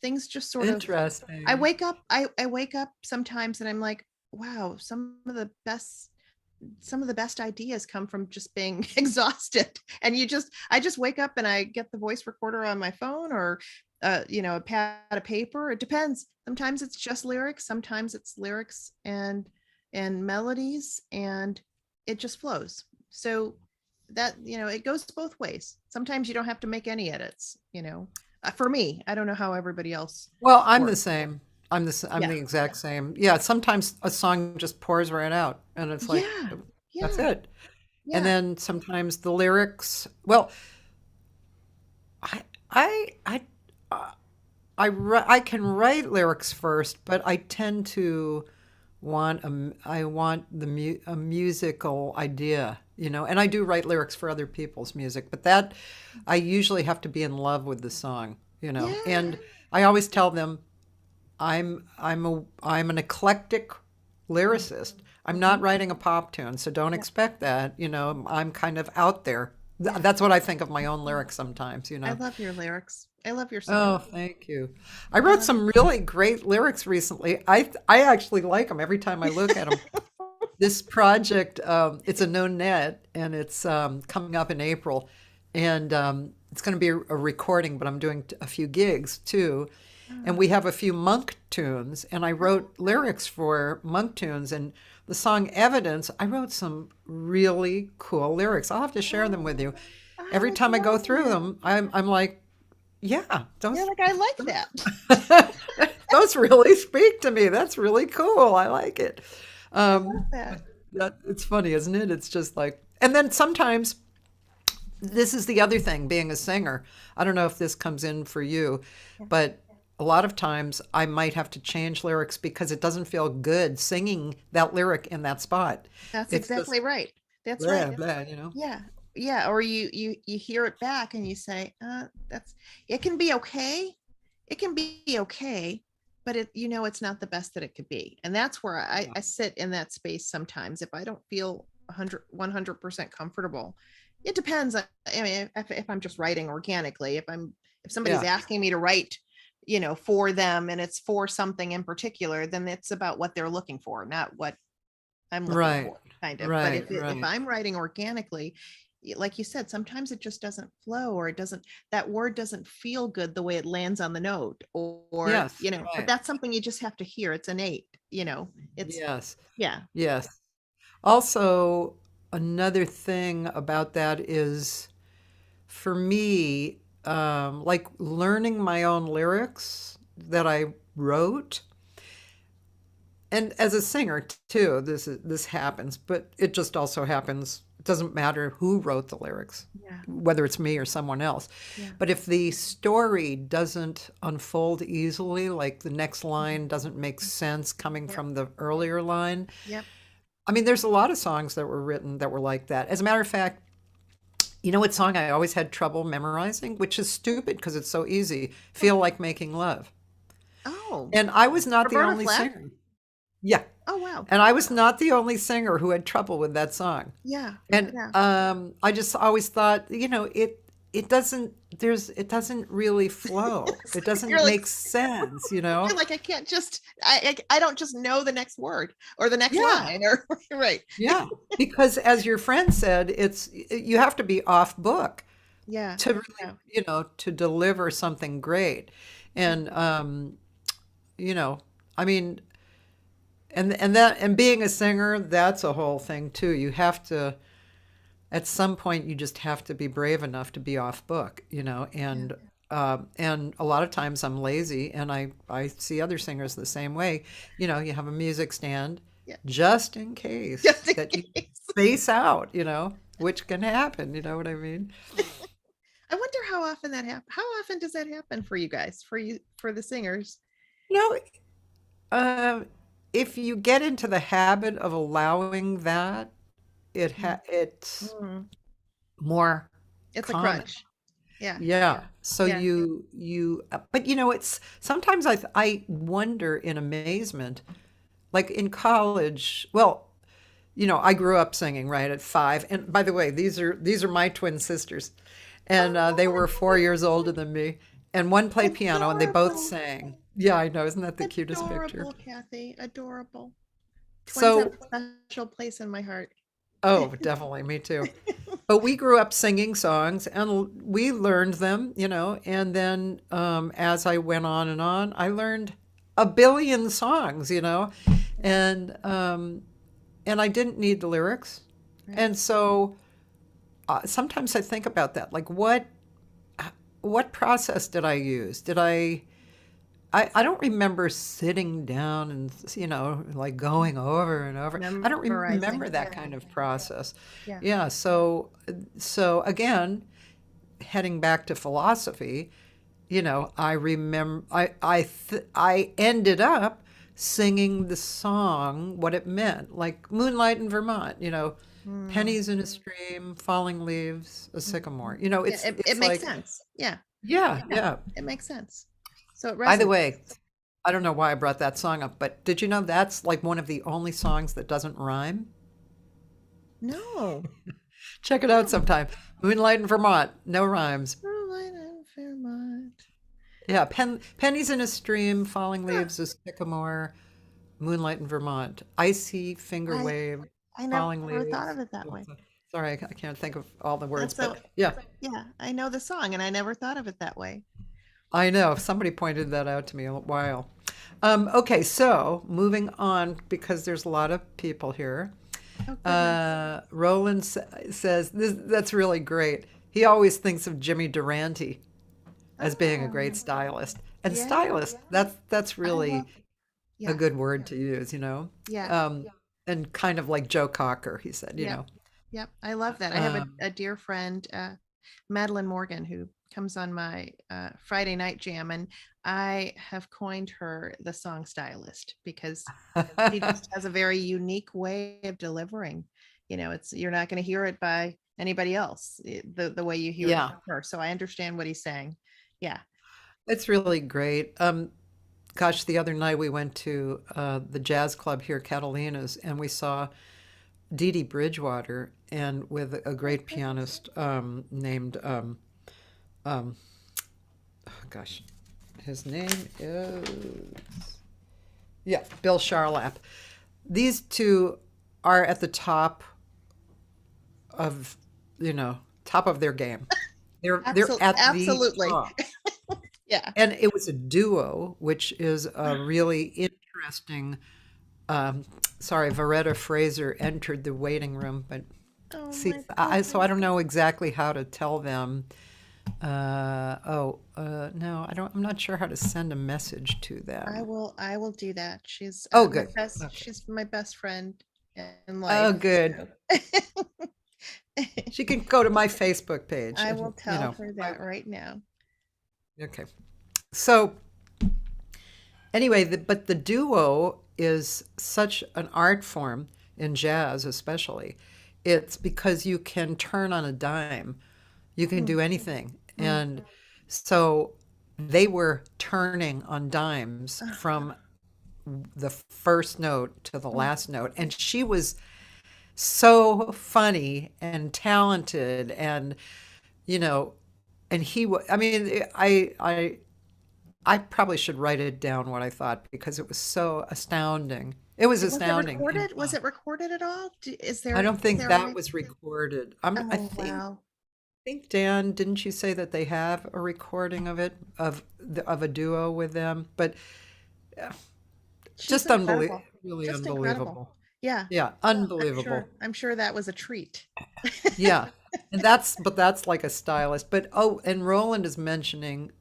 things just sort of, Interesting. I wake up sometimes and I'm like, wow, some of the best ideas come from just being exhausted. And I just wake up and I get the voice recorder on my phone or, a pad of paper. It depends. Sometimes it's just lyrics. Sometimes it's lyrics and melodies, and it just flows. So that, it goes both ways. Sometimes you don't have to make any edits, for me. I don't know how everybody else Well, I'm the works. same. I'm Yeah. the exact same. Yeah. Sometimes a song just pours right out, and it's like, Yeah. that's Yeah. it. Yeah. And then sometimes the lyrics. Well, I I I I can write lyrics first, but I tend to want I want a musical idea, and I do write lyrics for other people's music, but that I usually have to be in love with the song, Yeah. and I always tell them I'm an eclectic lyricist. I'm not writing a pop tune, so don't Yeah. expect that. I'm kind of out there. That's what I think of my own lyrics sometimes. I love your lyrics. I love your Oh, song. thank you. I wrote some really great lyrics recently. I actually like them every time I look at them. This project, it's a no net, and it's coming up in April, and it's going to be a recording, but I'm doing a few gigs too. And we have a few monk tunes, and I wrote lyrics for monk tunes. And the song Evidence, I wrote some really cool lyrics. I'll have to share them with you. I Every would time I go love through it. them, I'm like, yeah, those Yeah, like I like that. those really speak to me. That's really cool. I like it. I love Um, that. it's funny, isn't it? It's just like, and then sometimes this is the other thing, being a singer. I don't know if this comes in for you, but a lot of times I might have to change lyrics because it doesn't feel good singing that lyric in that spot. That's It's just exactly right. That's blah, right. blah. Yeah. Yeah. Or you hear it back and you say, it can be okay. It can be okay, but it's not the best that it could be. And that's where I sit in that space sometimes. If I don't feel 100% comfortable, it depends. I mean, if I'm just writing organically, if somebody's Yeah. asking me to write, for them and it's for something in particular, then it's about what they're looking for, not what I'm looking Right, for, kind of. But right, if right. I'm writing organically, like you said, sometimes it just doesn't flow, or that word doesn't feel good the way it lands on the note, or Yes, but right. that's something you just have to hear. It's innate, it's, Yes, yeah. yes. Also, another thing about that is, for me, like learning my own lyrics that I wrote, and as a singer too, this happens, but it just also happens. It doesn't matter who wrote the lyrics, Yeah. whether it's me or someone else. Yeah. But if the story doesn't unfold easily, like the next line doesn't make sense coming Yep. from the earlier line. Yep. I mean, there's a lot of songs that were written that were like that. As a matter of fact, you know what song I always had trouble memorizing, which is stupid because it's so easy? Feel Like Making Love. Oh. And I was not the Roberta only Flack? singer. Yeah. Oh, wow. And I was not the only singer who had trouble with that song. Yeah. And Yeah. I just always thought, it doesn't really flow. It doesn't You're like, make sense, you know? you're like, I can't just, I don't just know the next word or the next Yeah. line, or right. Yeah. Because as your friend said, you have to be off book Yeah. to really, to deliver something great. And I mean, and being a singer, that's a whole thing too. You have to, at some point, you just have to be brave enough to be off book, and a lot of times I'm lazy, and I see other singers the same way. You have a music stand, Yeah. just in case Just in that you case. space out, which can happen. You know what I mean? I wonder how often that happens. How often does that happen for you guys, for the singers? If you get into the habit of allowing that, it's Mm. more It's a common. crutch. Yeah. Yeah. So Yeah. but it's sometimes I wonder in amazement, like in college. Well, I grew up singing right at 5. And by the way, these are my twin sisters, and they were 4 years older than me. And one played piano, and they both Adorable. sang. Yeah, I know. Isn't that the cutest picture? Adorable, Cathy. Adorable. Twins So, have a special place in my heart. oh, definitely, me too. But we grew up singing songs, and we learned them, and then as I went on and on, I learned a billion songs, and I didn't need the lyrics. Right. And so sometimes I think about that, like what process did I use? I don't remember sitting down and, like going over and over. I don't Memorizing. remember that kind of process. Yeah. Yeah. So again, heading back to philosophy, I remember I ended up singing the song, what it meant, like Moonlight in Vermont, pennies in a stream, falling leaves, a sycamore. Yeah, It's it makes sense. Yeah. yeah. It makes sense. So it By the resonates. way, I don't know why I brought that song up, but did you know that's like one of the only songs that doesn't rhyme? No. Check it out sometime. Moonlight in Vermont, no rhymes. Moonlight in Vermont. Yeah, pennies in a stream, falling leaves, a sycamore, moonlight in Vermont, icy finger I- wave, I falling never leaves. thought of it that way. Sorry, I can't think of all the words, That's but yeah, Yeah, I know the song, and I never thought of it that way. I know. Somebody pointed that out to me a while. Okay, so moving on, because there's a lot of people here. Oh, goodness. Roland says, that's really great. He always thinks of Jimmy Durante as being a great stylist. And Yeah, stylist, that's really love- Yeah. a good word to use, Yeah. And kind of like Joe Cocker, he said, Yeah. Yep. I love that. I have Um, a dear friend, Madeline Morgan, who comes on my Friday night jam, and I have coined her the song stylist because she just has a very unique way of delivering. You're not going to hear it by anybody else, the way you hear it Yeah. from her. So I understand what he's saying. Yeah. It's really great. Gosh, the other night we went to the jazz club here, Catalina's, and we saw Dee Dee Bridgewater, and with a great pianist named, oh gosh, his name is, yeah, Bill Charlap. These two are at the top of top of their game. They're at the Absolutely. top. Yeah. And it was a duo, which is a really interesting. Sorry, Veretta Fraser entered the waiting room, but Oh, see, my so I don't know exactly how to tell them. No, I don't. I'm not sure how to send a message to I them. will do that. She's Oh, my good. best. Okay. She's my best friend in Oh, life. good. She can go to my Facebook page. I And, will tell her that right now. okay. So anyway, but the duo is such an art form in jazz, especially. It's because you can turn on a dime. You can do anything. And so they were turning on dimes from the first note to the last note. And she was so funny and talented and, you know, and I mean, I probably should write it down what I thought because it was so astounding. It was Was it astounding. recorded? Was it recorded at all? Is I there? don't Is think there a that way- was recorded. Oh, I wow. think Dan, didn't you say that they have a recording of it of a duo with them? But She's just incredible. unbelievable, really Just unbelievable. incredible. Yeah. Yeah, unbelievable. I'm sure that was a treat. Yeah, and that's like a stylist. But and Roland is mentioning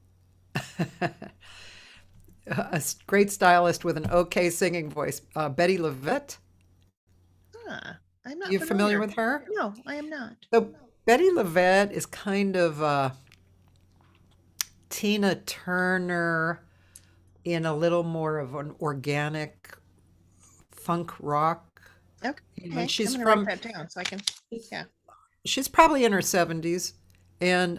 great stylist with an okay singing voice, Betty LaVette. I'm not You familiar with her? No, I am not. So Betty LaVette is kind of Tina Turner in a little more of an organic funk rock. Okay. And she's I'm gonna from write that down so I can. Yeah. she's probably in her 70s, and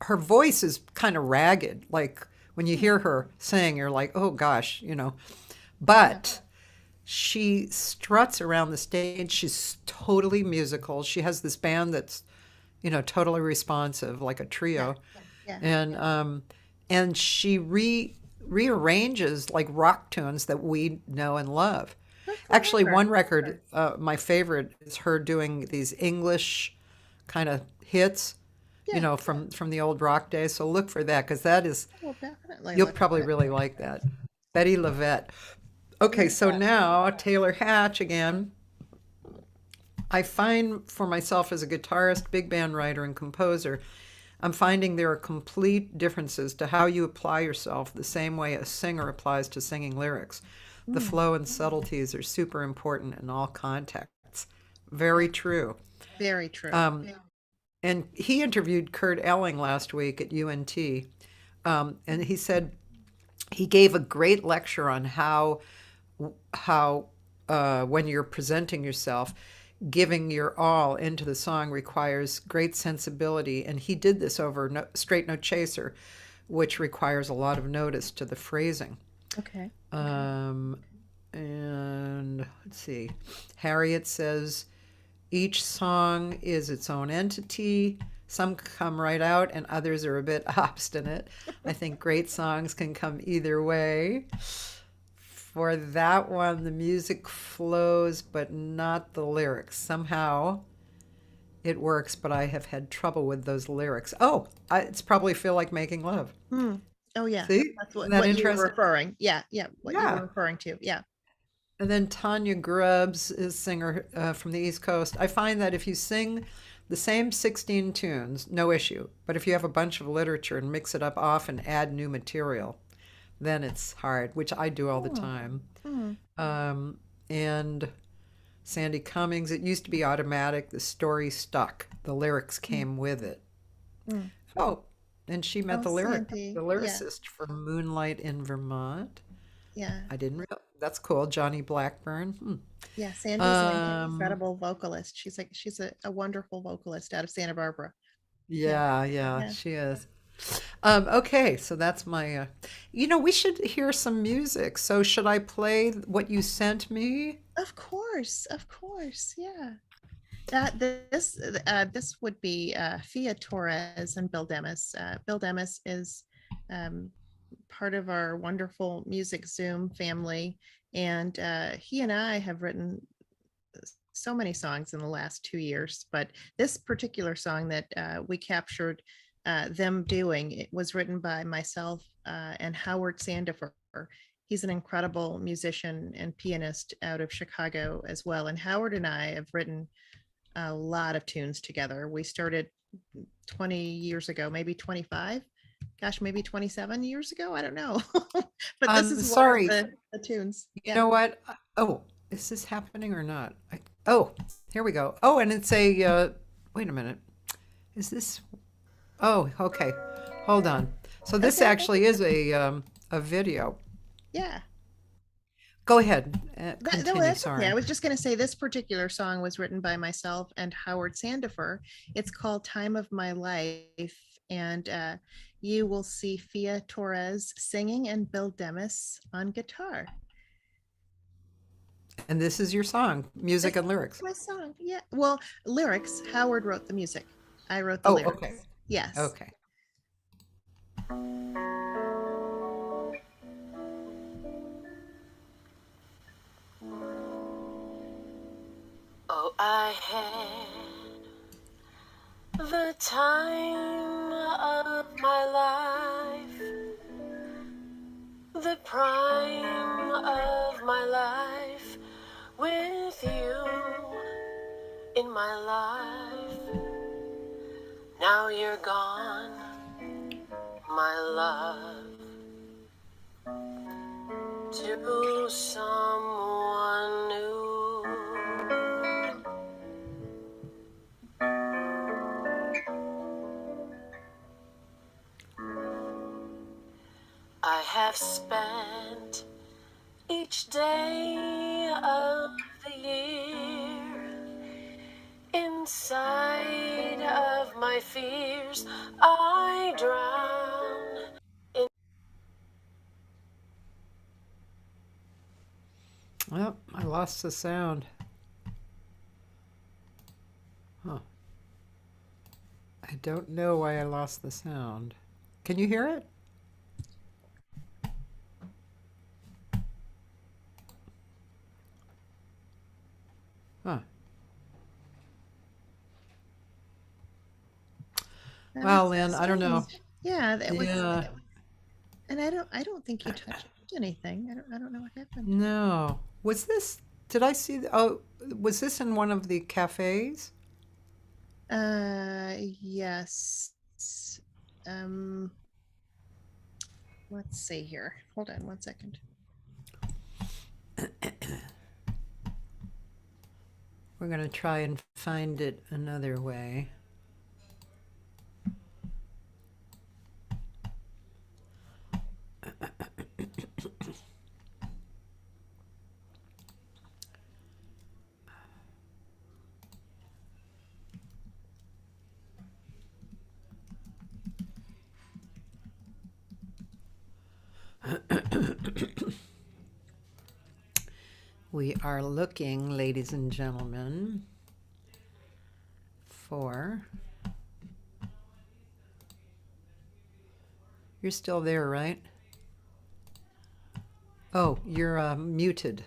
her voice is kind of ragged. Like when you hear her sing, you're like, oh gosh, But she struts around the stage. She's totally musical. She has this band that's, totally responsive, like a trio, Yeah. and she rearranges like rock tunes that we know and love. Actually, one record, my favorite, is her doing these English kind of hits, from the old rock days. So look for that because that is, Well, definitely. you'll look probably at it. really like that. Betty LaVette. Okay, so now Taylor Hatch again. I find for myself as a guitarist, big band writer, and composer, I'm finding there are complete differences to how you apply yourself the same way a singer applies to singing lyrics. The flow and subtleties are super important in all contexts. Very true. Very true. And he interviewed Kurt Elling last week at UNT, and he said he gave a great lecture on how when you're presenting yourself, giving your all into the song requires great sensibility. And he did this over Straight No Chaser, which requires a lot of notice to the phrasing. Okay. And let's see. Harriet says each song is its own entity. Some come right out and others are a bit obstinate. I think great songs can come either way. For that one, the music flows, but not the lyrics. Somehow it works, but I have had trouble with those lyrics. Oh, it's probably Feel Like Making Love. Oh, yeah. See? That's Isn't that what you were interesting? referring. Yeah. What you Yeah. were referring to. Yeah. And then Tanya Grubbs is singer from the East Coast. I find that if you sing the same 16 tunes, no issue. But if you have a bunch of literature and mix it up often, add new material, then it's hard, which I do all the time. And Sandy Cummings, it used to be automatic. The story stuck. The lyrics came with it. Oh, and she met Sandy. the lyricist from Moonlight in Vermont. Yeah. I didn't realize. That's cool. Johnny Blackburn. Yeah. Sandy's an incredible vocalist. She's a wonderful vocalist out of Santa Barbara. Yeah, she is. Okay, so that's my, we should hear some music. So should I play what you sent me? Of course. Yeah. This would be Fia Torres and Bill Demis. Bill Demis is part of our wonderful music Zoom family, and he and I have written so many songs in the last 2 years, but this particular song that we captured them doing, it was written by myself and Howard Sandifer. He's an incredible musician and pianist out of Chicago as well. And Howard and I have written a lot of tunes together. We started 20 years ago, maybe 25. Gosh, maybe 27 years ago. I don't know. But this is Sorry. one of the tunes. You know what? Oh, is this happening or not? Oh, here we go. Oh, and it's a, wait a minute. Is this, oh, okay. Hold on. So this Okay. actually is a video. Yeah. Go ahead. No, Continue, that's sorry. okay. I was just going to say this particular song was written by myself and Howard Sandifer. It's called Time of My Life. And you will see Fia Torres singing and Bill Demis on guitar. And this is your song, music and lyrics. My song. Yeah. Well, lyrics. Howard wrote the music. I wrote the Oh, lyrics. okay. Yes. Okay. Oh, I had the time of my life, the prime of my life, with you in my life. Now you're gone, my love, to someone new. I have spent each day of the year inside of my fears. I drown in. Well, I lost the sound. Huh. I don't know why I lost the sound. Can you hear it? Huh. Well, Lynn, I don't know. Yeah, that was. Yeah. And I don't think you touched anything. I don't know what happened. No. Was this, did I see, oh, was this in one of the cafes? Yes. Let's see here. Hold on one second. We're going to try and find it another way. We are looking, ladies and gentlemen, for... You're still there, right? Oh, you're muted.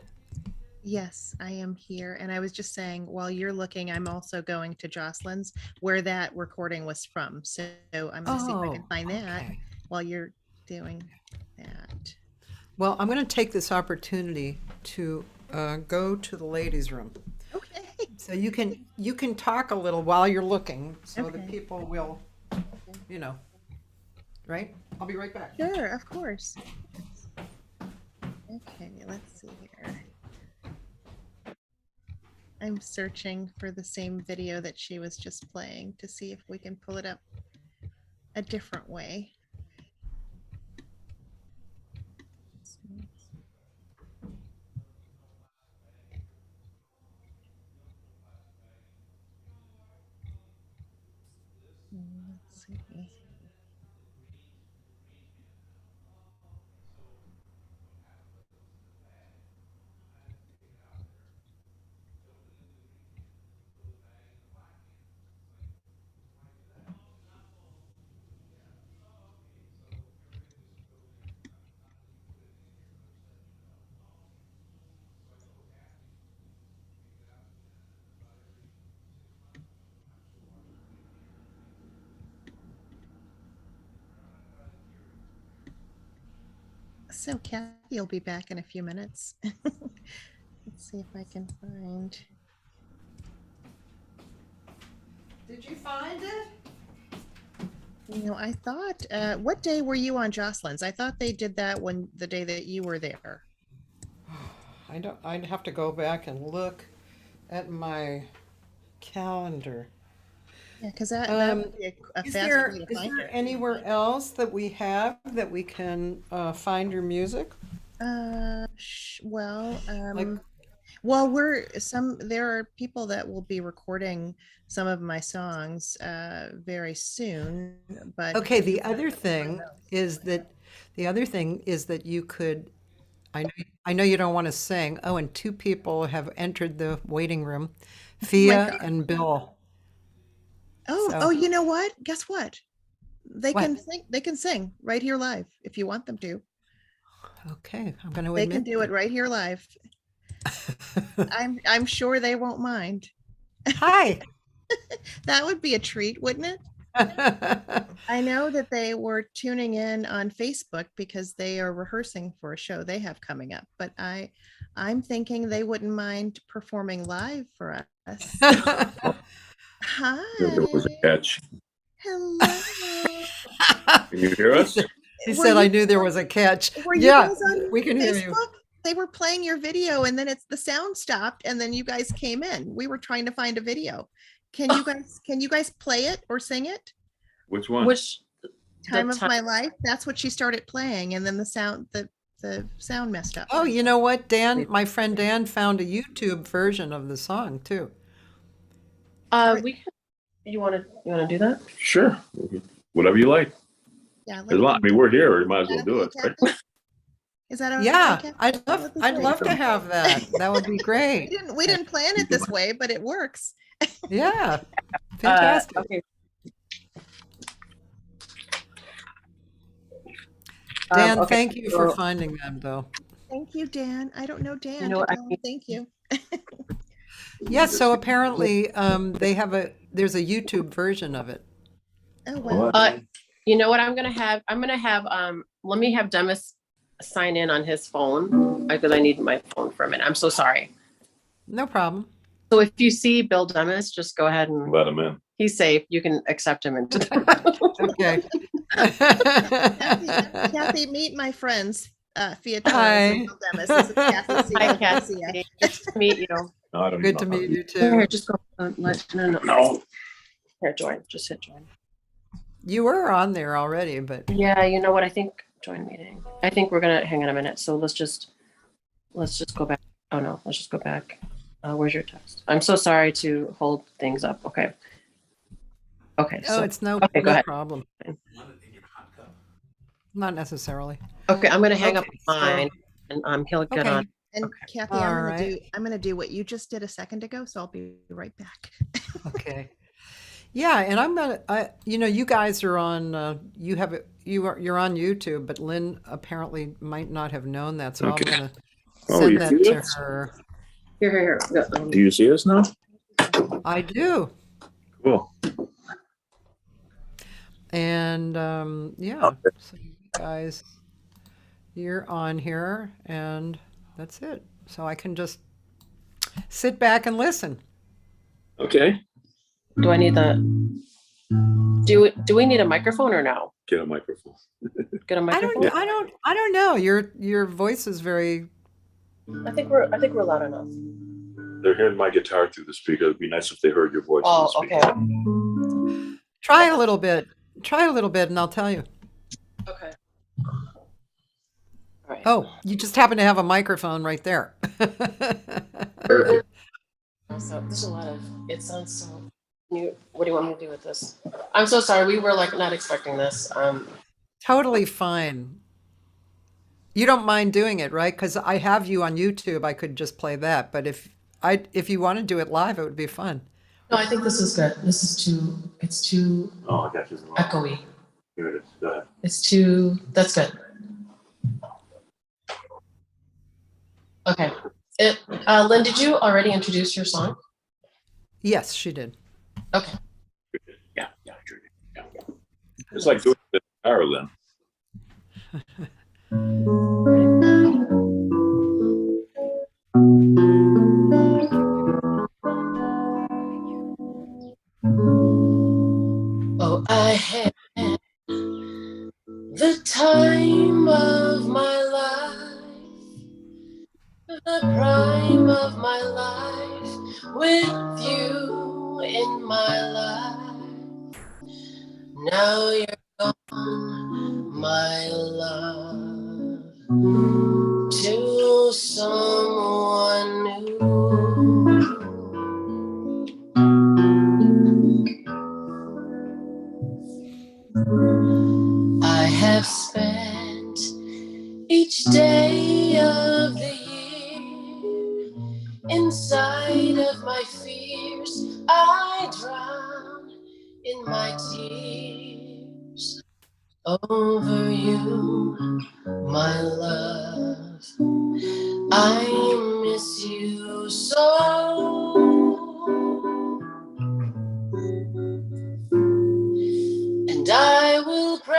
Yes, I am here. And I was just saying, while you're looking, I'm also going to Jocelyn's, where that recording was from. So I'm going to see if I can find that okay. while you're doing that. Well, I'm going to take this opportunity to go to the ladies' room. Okay. So you can talk a little while you're looking, so the Okay. people will, you know, right? I'll be right back. Sure, of course. Okay, let's see here. I'm searching for the same video that she was just playing to see if we can pull it up a different way. Let's see. so. Kathy will be back in a few minutes. Let's see if I can find. Did you find it? I thought, what day were you on Jocelyn's? I thought they did that the day that you were there. I'd have to go back and look at my calendar. Yeah, because that would be a Is fast there, way to is find there it. anywhere else that we have that we can find your music? Well, Like, well, there are people that will be recording some of my songs very soon, but okay, the other thing is that you could, I know you don't want to sing. Oh, and two people have entered the waiting room, Fia God. and Bill. Oh, you know what? Guess what? They What? can sing. They can sing right here live if you want them to. Okay, I'm going to They can admit. do it right here live. I'm sure they won't mind. Hi. That would be a treat, wouldn't it? I know that they were tuning in on Facebook because they are rehearsing for a show they have coming up, but I'm thinking they wouldn't mind performing live for us. Hi. There was a catch. Hello. Can you hear us? He Were said, you- I knew there was a catch. Were you Yeah, guys on we can hear you. Facebook? They were playing your video and then the sound stopped and then you guys came in. We were trying to find a video. Can you guys play it or sing it? Which one? Which Time the of My Life. That's what she started playing and then the sound messed up. Oh, you know what? Dan, my friend Dan found a YouTube version of the song too. we can, you want to do that? Sure. Whatever you like. Yeah. As long, I mean, we're here. We might as Is well that do okay, it. Right? Kathy? Is that okay? Yeah, Kathy? I'd That would be I'd great. love to have that. That would be We great. didn't plan it this way, but it works. Yeah, fantastic. Okay. Dan, okay, thank you for so- finding them though. Thank you, Dan. I don't know Dan. You know to what I tell him mean? Thank you. Yes, so apparently there's a YouTube version of it. Oh, wow. You know what I'm gonna have? Let me have Demis sign in on his phone because I need my phone for a minute. I'm so sorry. No problem. So if you see Bill Demis, just go ahead and Let them in. he's safe. You can accept him into the Okay. Kathy, meet my friends, Fia Torres Hi. and Bill Demis. This is Cathy Hi, Segal-Garcia. Kathy. Nice to meet you. No, I don't Good to know. meet you Here, too. just go. No. No. Here, join. Just hit join. You were on there already, but Yeah, you know what? I think join meeting. I think we're gonna hang on a minute. So let's just go back. Oh no, let's just go back. Where's your text? I'm so sorry to hold things up. Okay. Okay. oh, So it's no okay, go no ahead. problem. Not necessarily. Okay, I'm gonna hang up Okay, so- mine, and he'll get Okay. on. And Okay. Kathy, All I'm right. gonna do what you just did a second ago, so I'll be right back. Okay. Yeah, and I'm gonna. You guys are on. You're on YouTube, but Lynn apparently might not have known that, so Okay. I'm gonna Oh, send you that see to it? her. Here. Do you see us now? I do, Cool. and yeah. So you guys, you're on here, and that's it. So I can just sit back and listen. Okay. Do I need do we need a microphone or no? Get a microphone. Get a I microphone? don't know. Your voice is very. I think we're loud enough. They're hearing my guitar through the speaker. It'd be nice if they heard your voice. Oh, through the okay. speaker. Try a little bit. Try a little bit, and I'll tell you. Okay. All right. Oh, you just happen to have a microphone right there. So there's a lot of, it sounds so mute. What do you want me to do with this? I'm so sorry. We were not expecting this. Totally fine. You don't mind doing it, right? Because I have you on YouTube. I could just play that. But if you want to do it live, it would be fun. No, I think this is good. This is it's too Oh, I got you. echoey. Here it is. Go ahead. That's good. Okay. Lynn, did you already introduce your song? Yes, she did. Okay. Yeah, sure. Yeah. It's like doing the guitar, Lynn. Oh, I had the time of my life, the prime of my life, with you in my life. Now you're gone, my love, to someone new. I have spent each day of the year inside of my fears. I drown in my tears over you, my love. I miss you so. And I will pray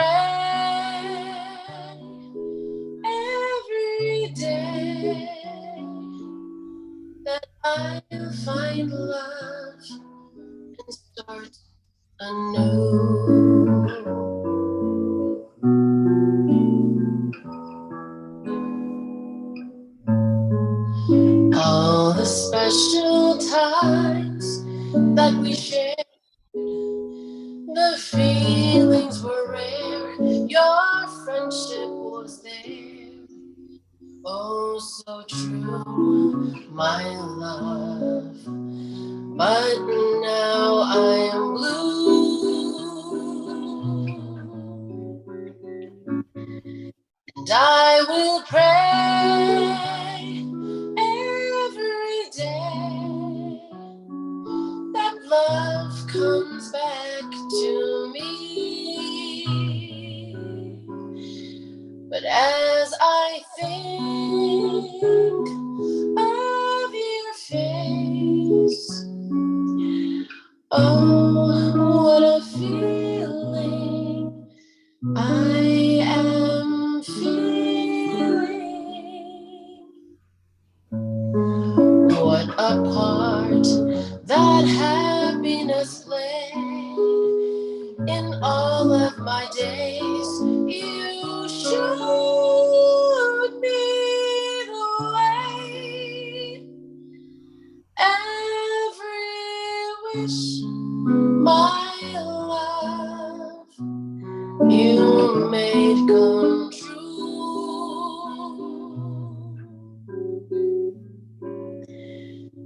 every day that I'll find love and start anew. All the special times that we shared, the feelings were rare, your friendship was there. Oh, so true, my love. But now I am blue, and I will pray every day that love comes back to me. But as I think of your face, oh, what a feeling I am feeling. What a part that happiness played in all of my days. You showed me the way. Every wish, my love, you made come true.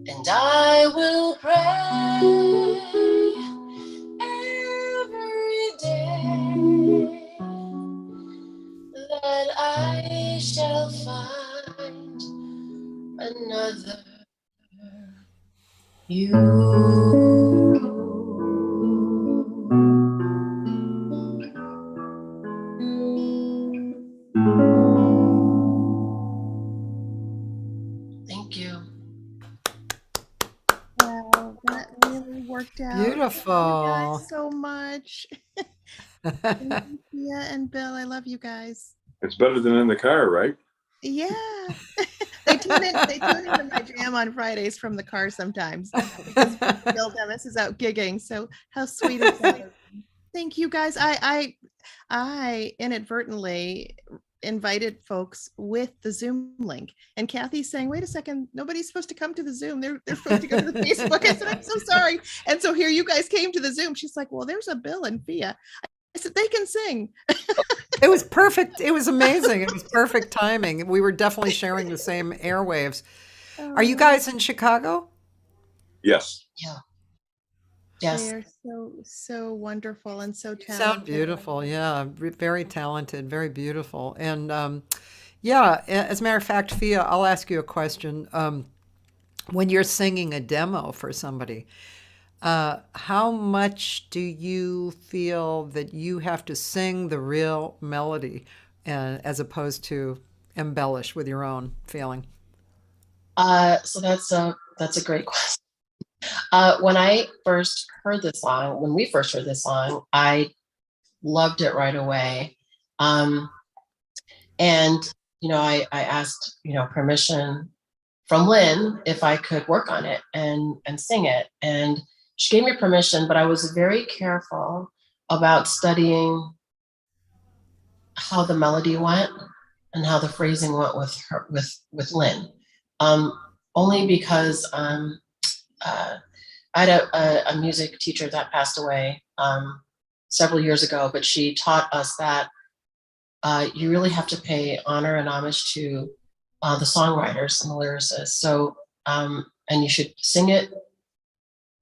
And I will pray every day that I shall find another you. Thank you. Wow, that really worked out. Thank you Beautiful. guys so much. Thank you, Tia and Bill. I love you guys. It's better than in the car, right? Yeah. They tune into my jam on Fridays from the car sometimes because Bill Dennis is out gigging. So how sweet is that? Thank you guys. I inadvertently invited folks with the Zoom link, and Cathy's saying, wait a second, nobody's supposed to come to the Zoom. They're supposed to go to the Facebook. I said, I'm so sorry. And so here you guys came to the Zoom. She's like, well, there's a Bill and Fia. I said, they can sing. It was perfect. It was amazing. It was perfect timing. We were definitely sharing the same airwaves. Are you guys in Chicago? Yes. Yeah. Yes. They're so wonderful and so talented. Sound beautiful. Yeah. Very talented, very beautiful. And yeah, as a matter of fact, Fia, I'll ask you a question. When you're singing a demo for somebody, how much do you feel that you have to sing the real melody as opposed to embellish with your own feeling? So that's a great question. When I first heard this song, when we first heard this song, I loved it right away. And, I asked, permission from Lynn if I could work on it and sing it. And she gave me permission, but I was very careful about studying how the melody went and how the phrasing went with her, with Lynn. Only because I had a music teacher that passed away several years ago, but she taught us that you really have to pay honor and homage to the songwriters and the lyricists. So, and you should sing it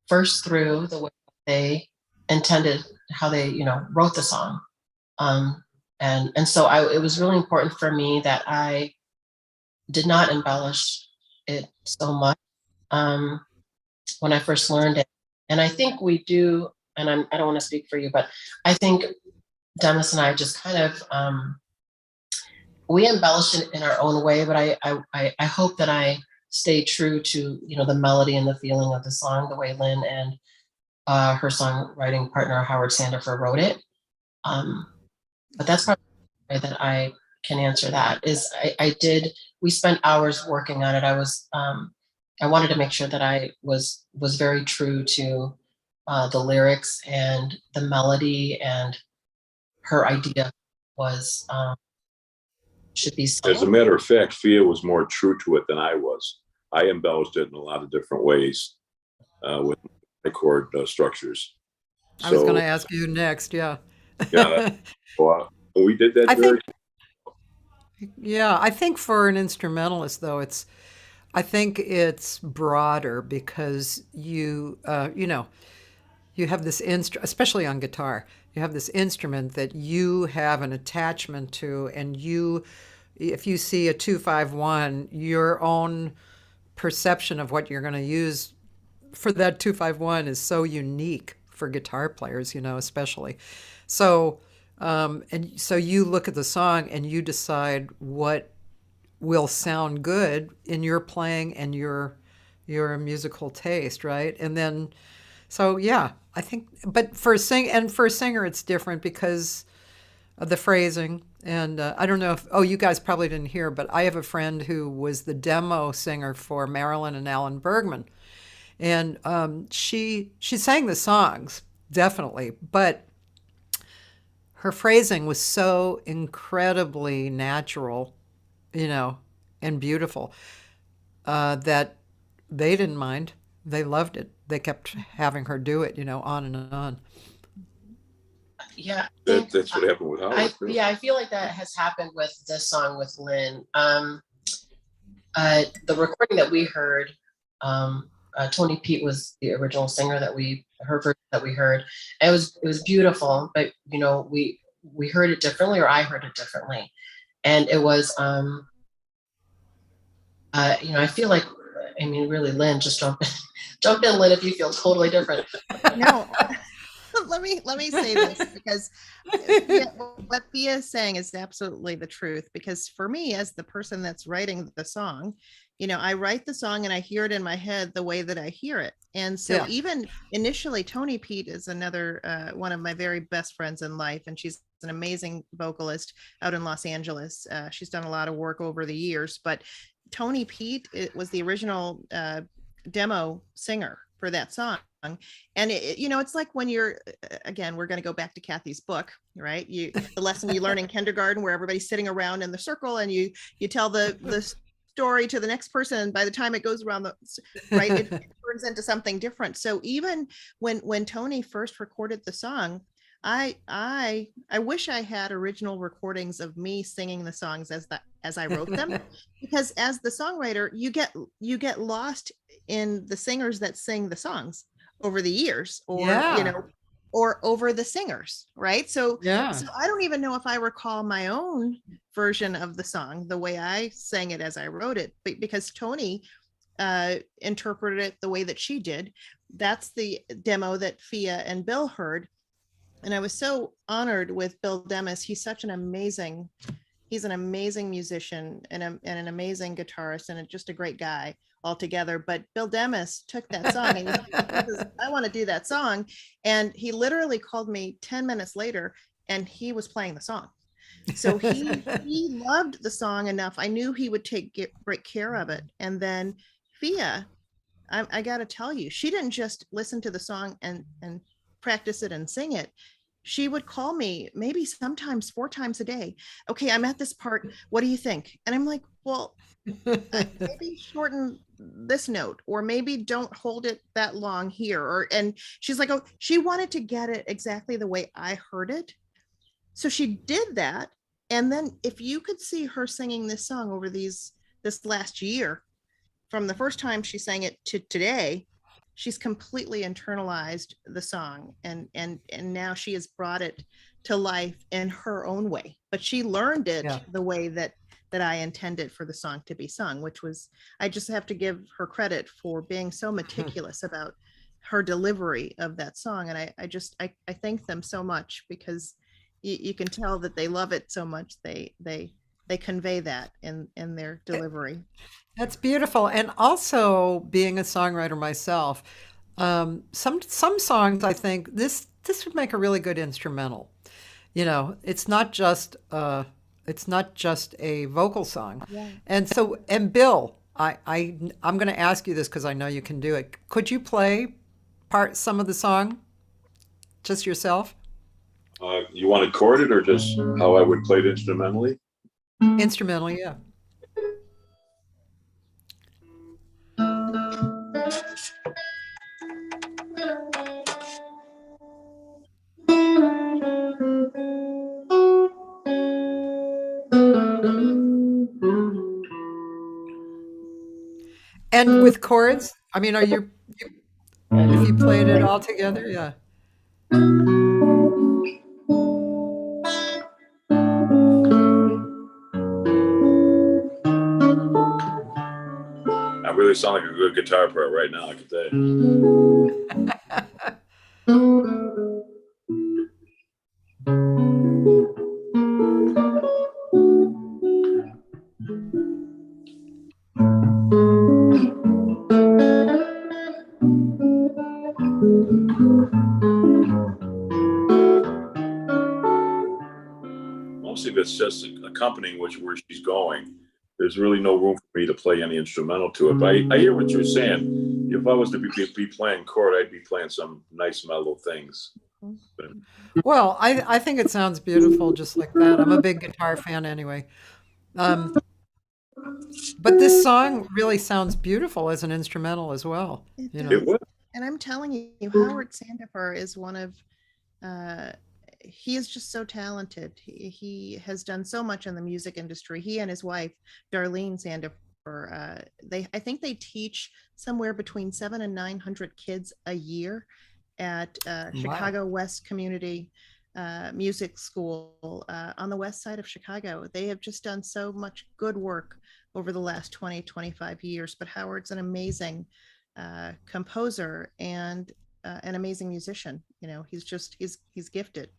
first through the way they intended, how they, wrote the song. And so it was really important for me that I did not embellish it so much when I first learned it. And I think we do, and I don't want to speak for you, but I think Dennis and I just kind of, we embellish it in our own way, but I hope that I stay true to, the melody and the feeling of the song, the way Lynn and her songwriting partner, Howard Sandifer, wrote it. But that's probably the way that I can answer that is we spent hours working on it. I wanted to make sure that I was very true to the lyrics and the melody, and her idea was should be sung. As a matter of fact, Fia was more true to it than I was. I embellished it in a lot of different ways with my chord structures. I was going to ask you next. Yeah. Yeah. We did that. I think for an instrumentalist, though, I think it's broader because you have this especially on guitar, you have this instrument that you have an attachment to, and if you see a 2-5-1, your own perception of what you're going to use for that 2-5-1 is so unique for guitar players, especially. So, and so you look at the song and you decide what will sound good in your playing and your musical taste, right? And then, so yeah, I think, but for a singer, it's different because of the phrasing. And I don't know you guys probably didn't hear, but I have a friend who was the demo singer for Marilyn and Alan Bergman. And she sang the songs, definitely, but her phrasing was so incredibly natural, and beautiful, that they didn't mind. They loved it. They kept having her do it, on and on. Yeah. That's what happened with Howard. I feel like that has happened with this song with Lynn. The recording that we heard, Tony Pete was the original singer her version that we heard. And it was beautiful, but we heard it differently, or I heard it differently. And it was, I feel like, really, Lynn, just jump in, Lynn, if you feel totally different. No, let me say this, because what Fia is saying is absolutely the truth. Because for me, as the person that's writing the song, I write the song and I hear it in my head the way that I hear it. And so even initially, Tony Pete is another one of my very best friends in life, and she's an amazing vocalist out in Los Angeles. She's done a lot of work over the years, but Tony Pete was the original demo singer for that song. And it's like when you're, again, we're going to go back to Cathy's book, right? The lesson you learn in kindergarten, where everybody's sitting around in the circle and you tell the story to the next person, and by the time it goes around it turns into something different. So even when Tony first recorded the song, I wish I had original recordings of me singing the songs as I wrote them, because as the songwriter, you get lost in the singers that sing the songs over the years, or over the singers, right? So I don't even know if I recall my own version of the song the way I sang it as I wrote it, but because Tony interpreted it the way that she did. That's the demo that Fia and Bill heard. And I was so honored with Bill Demas. He's an amazing musician and an amazing guitarist, and just a great guy altogether. But Bill Demas took that song and he said, I want to do that song. And he literally called me 10 minutes later and he was playing the song. So he loved the song enough. I knew he would take great care of it. And then Fia, I got to tell you, she didn't just listen to the song and practice it and sing it. She would call me maybe sometimes 4 times a day. Okay, I'm at this part. What do you think? And I'm like, well, maybe shorten this note, or maybe don't hold it that long here. And she's like, oh, she wanted to get it exactly the way I heard it. So she did that. And then if you could see her singing this song over this last year, from the first time she sang it to today, she's completely internalized the song, and now she has brought it to life in her own way. But she learned it the way that I intended for the song to be sung, which was, I just have to give her credit for being so meticulous about her delivery of that song. And I thank them so much, because you can tell that they love it so much. They convey that in their delivery. That's beautiful. And also, being a songwriter myself, some songs, I think this would make a really good instrumental. You know, it's not just a vocal song. Yeah. And Bill, I'm going to ask you this because I know you can do it. Could you play some of the song just yourself? You want to chord it, or just how I would play it instrumentally? Instrumentally, yeah. And with chords, I mean, if you played it all together, yeah. I really sound like a good guitar player right now, I can tell you. Mostly if it's just accompanying where she's going, there's really no room for me to play any instrumental to it. But I hear what you're saying. If I was to be playing chord, I'd be playing some nice mellow things. Well, I think it sounds beautiful just like that. I'm a big guitar fan anyway. But this song really sounds beautiful as an instrumental as well. You know? It would. And I'm telling you, Howard Sandifer is one of, he is just so talented. He has done so much in the music industry. He and his wife, Darlene Sandifer, I think they teach somewhere between 700 and 900 kids a year at Chicago West Community Music School on the west side of Chicago. They have just done so much good work over the last 20-25 years. But Howard's an amazing composer and an amazing musician. You know, he's gifted.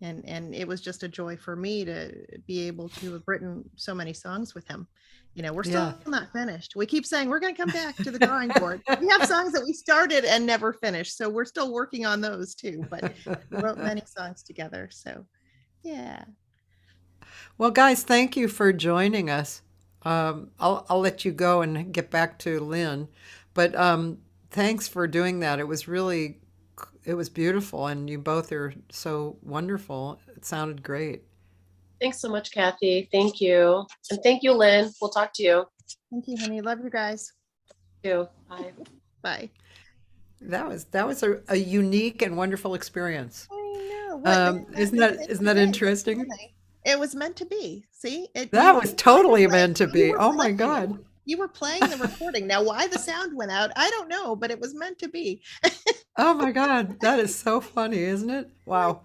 And it was just a joy for me to be able to have written so many songs with him. You know, we're still not finished. We keep saying we're going to come back to the drawing board. We have songs that we started and never finished. So we're still working on those too, but we wrote many songs together. So, yeah. Well, guys, thank you for joining us. I'll let you go and get back to Lynn, but thanks for doing that. It was beautiful, and you both are so wonderful. It sounded great. Thanks so much, Cathy. Thank you. And thank you, Lynn. We'll talk to you. Thank you, honey. Love you guys. Too. Bye. Bye. That was a unique and wonderful experience. I know. Isn't that interesting? It was meant to be. See? That was totally meant to be. Oh my God. You were playing the recording. Now, why the sound went out, I don't know, but it was meant to be. Oh my God. That is so funny, isn't it? Wow.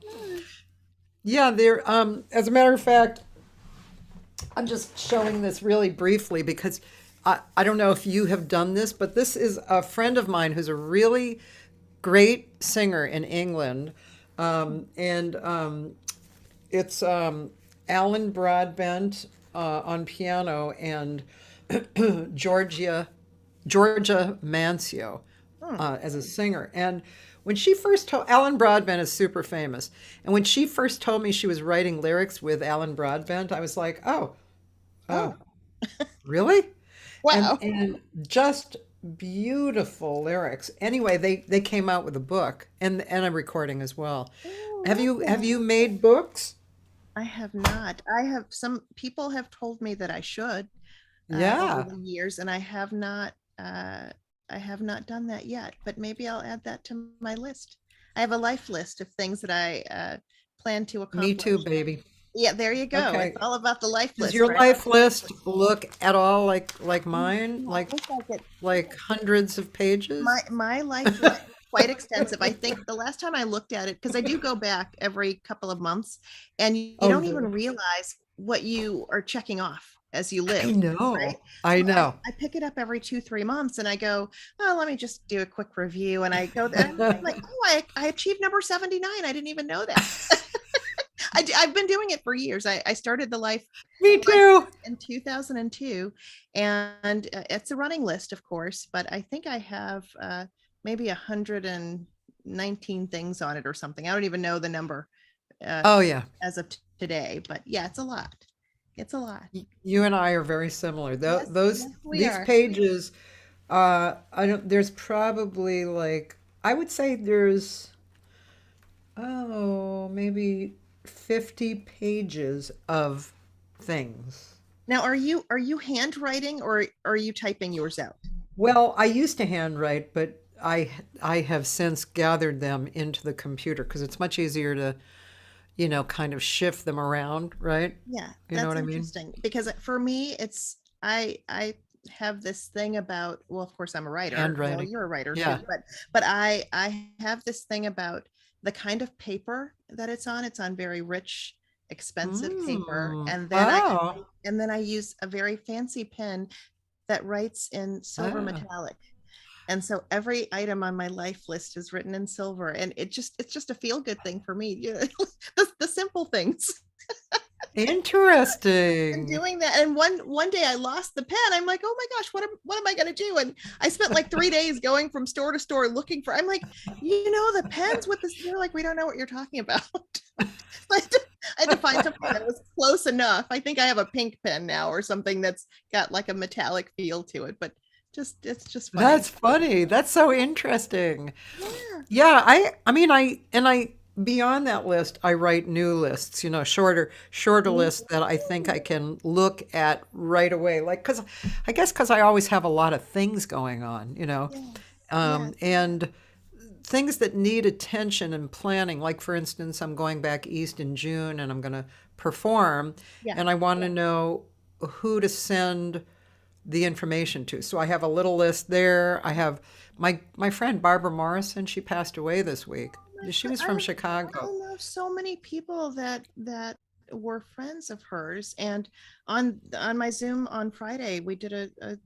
Yeah, there, as a matter of fact, I'm just showing this really briefly because I don't know if you have done this, but this is a friend of mine who's a really great singer in England. It's Alan Broadbent on piano and Georgia Mancio as a singer. And when she first told, Alan Broadbent is super famous. And when she first told me she was writing lyrics with Alan Broadbent, I was like, oh, Oh, really? wow. And just beautiful lyrics. Anyway, they came out with a book and a recording as well. Oh, Have you made books? I have not. Some people have told me that I should Yeah. over the years, and I have not. I have not done that yet, but maybe I'll add that to my list. I have a life list of things that I plan to accomplish. Me too, baby. Yeah, there you go. Okay. It's all about the life Does list. your right? life list look at all like mine? Yeah, Like looks like it. like hundreds of pages? My life list is quite extensive. I think the last time I looked at it, because I do go back every couple of months, and you Oh, don't good. even realize what you are checking off as you live. I know. right? I So know. I pick it up every 2-3 months, and I go, oh, let me just do a quick review. And I go there, and I'm like, oh, I achieved number 79. I didn't even know that. I've been doing it for years. I started the life Me too. in 2002, and it's a running list, of course, but I think I have maybe 119 things on it or something. I don't even know the number Oh yeah. as of today, but yeah, it's a lot. It's a lot. You and I are very similar. Yes, Those yes, we these are. pages, I don't. There's probably like I would say there's maybe 50 pages of things. Now, are you handwriting or are you typing yours out? Well, I used to handwrite, but I have since gathered them into the computer because it's much easier to, kind of shift them around, right? Yeah, You know that's what I mean? interesting because for me, it's I have this thing about, well, of course I'm a writer. Well, Handwriting. you're a writer Yeah. too, but I have this thing about the kind of paper that it's on. It's on very rich, expensive paper, and then Wow. I use a very fancy pen that writes in silver Ah. metallic. And so every item on my life list is written in silver, and it's just a feel good thing for me. The simple things. And Interesting. doing that, and one day I lost the pen. I'm like, oh my gosh, what am I gonna do? And I spent like 3 days going from store to store looking for. I'm like, the pens with this. They're like, we don't know what you're talking about. I had to find something that was close enough. I think I have a pink pen now or something that's got like a metallic feel to it, but it's just funny. That's funny. That's so interesting. Yeah. Yeah, I mean I beyond that list, I write new lists, shorter lists that I think I can look at right away. Like cuz I always have a lot of things going on, Yes. and things that need attention and planning. Like for instance, I'm going back east in June and I'm going to perform Yeah. and I want to know who to send the information to. So I have a little list there. I have my friend Barbara Morrison. She passed away this week. She was from I Chicago. know so many people that were friends of hers, and on my Zoom on Friday, we did a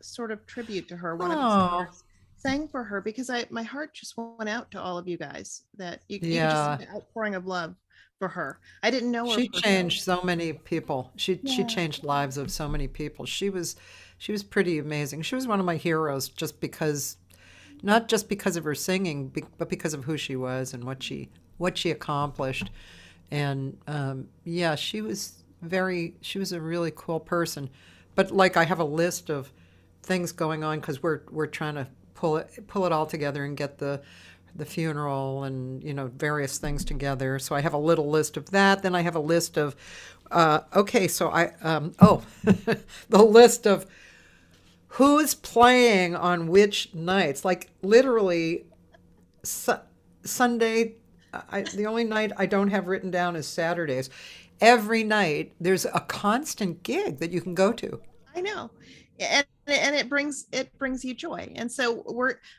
sort of tribute to her. One of the Oh, singers sang for her because my heart just went out to all of you guys, that you could yeah. just see the outpouring of love for her. I didn't know her She personally. changed so many people. She Yeah. changed lives of so many people. She was pretty amazing. She was one of my heroes not just because of her singing, but because of who she was and what she accomplished. And yeah, she was a really cool person. But like I have a list of things going on because we're trying to pull it all together and get the funeral and various things together. So I have a little list of that. Then I have a list of okay, so the list of who's playing on which nights. Like literally Sunday, the only night I don't have written down is Saturdays. Every night there's a constant gig that you can go to. I know. And it brings you joy. And so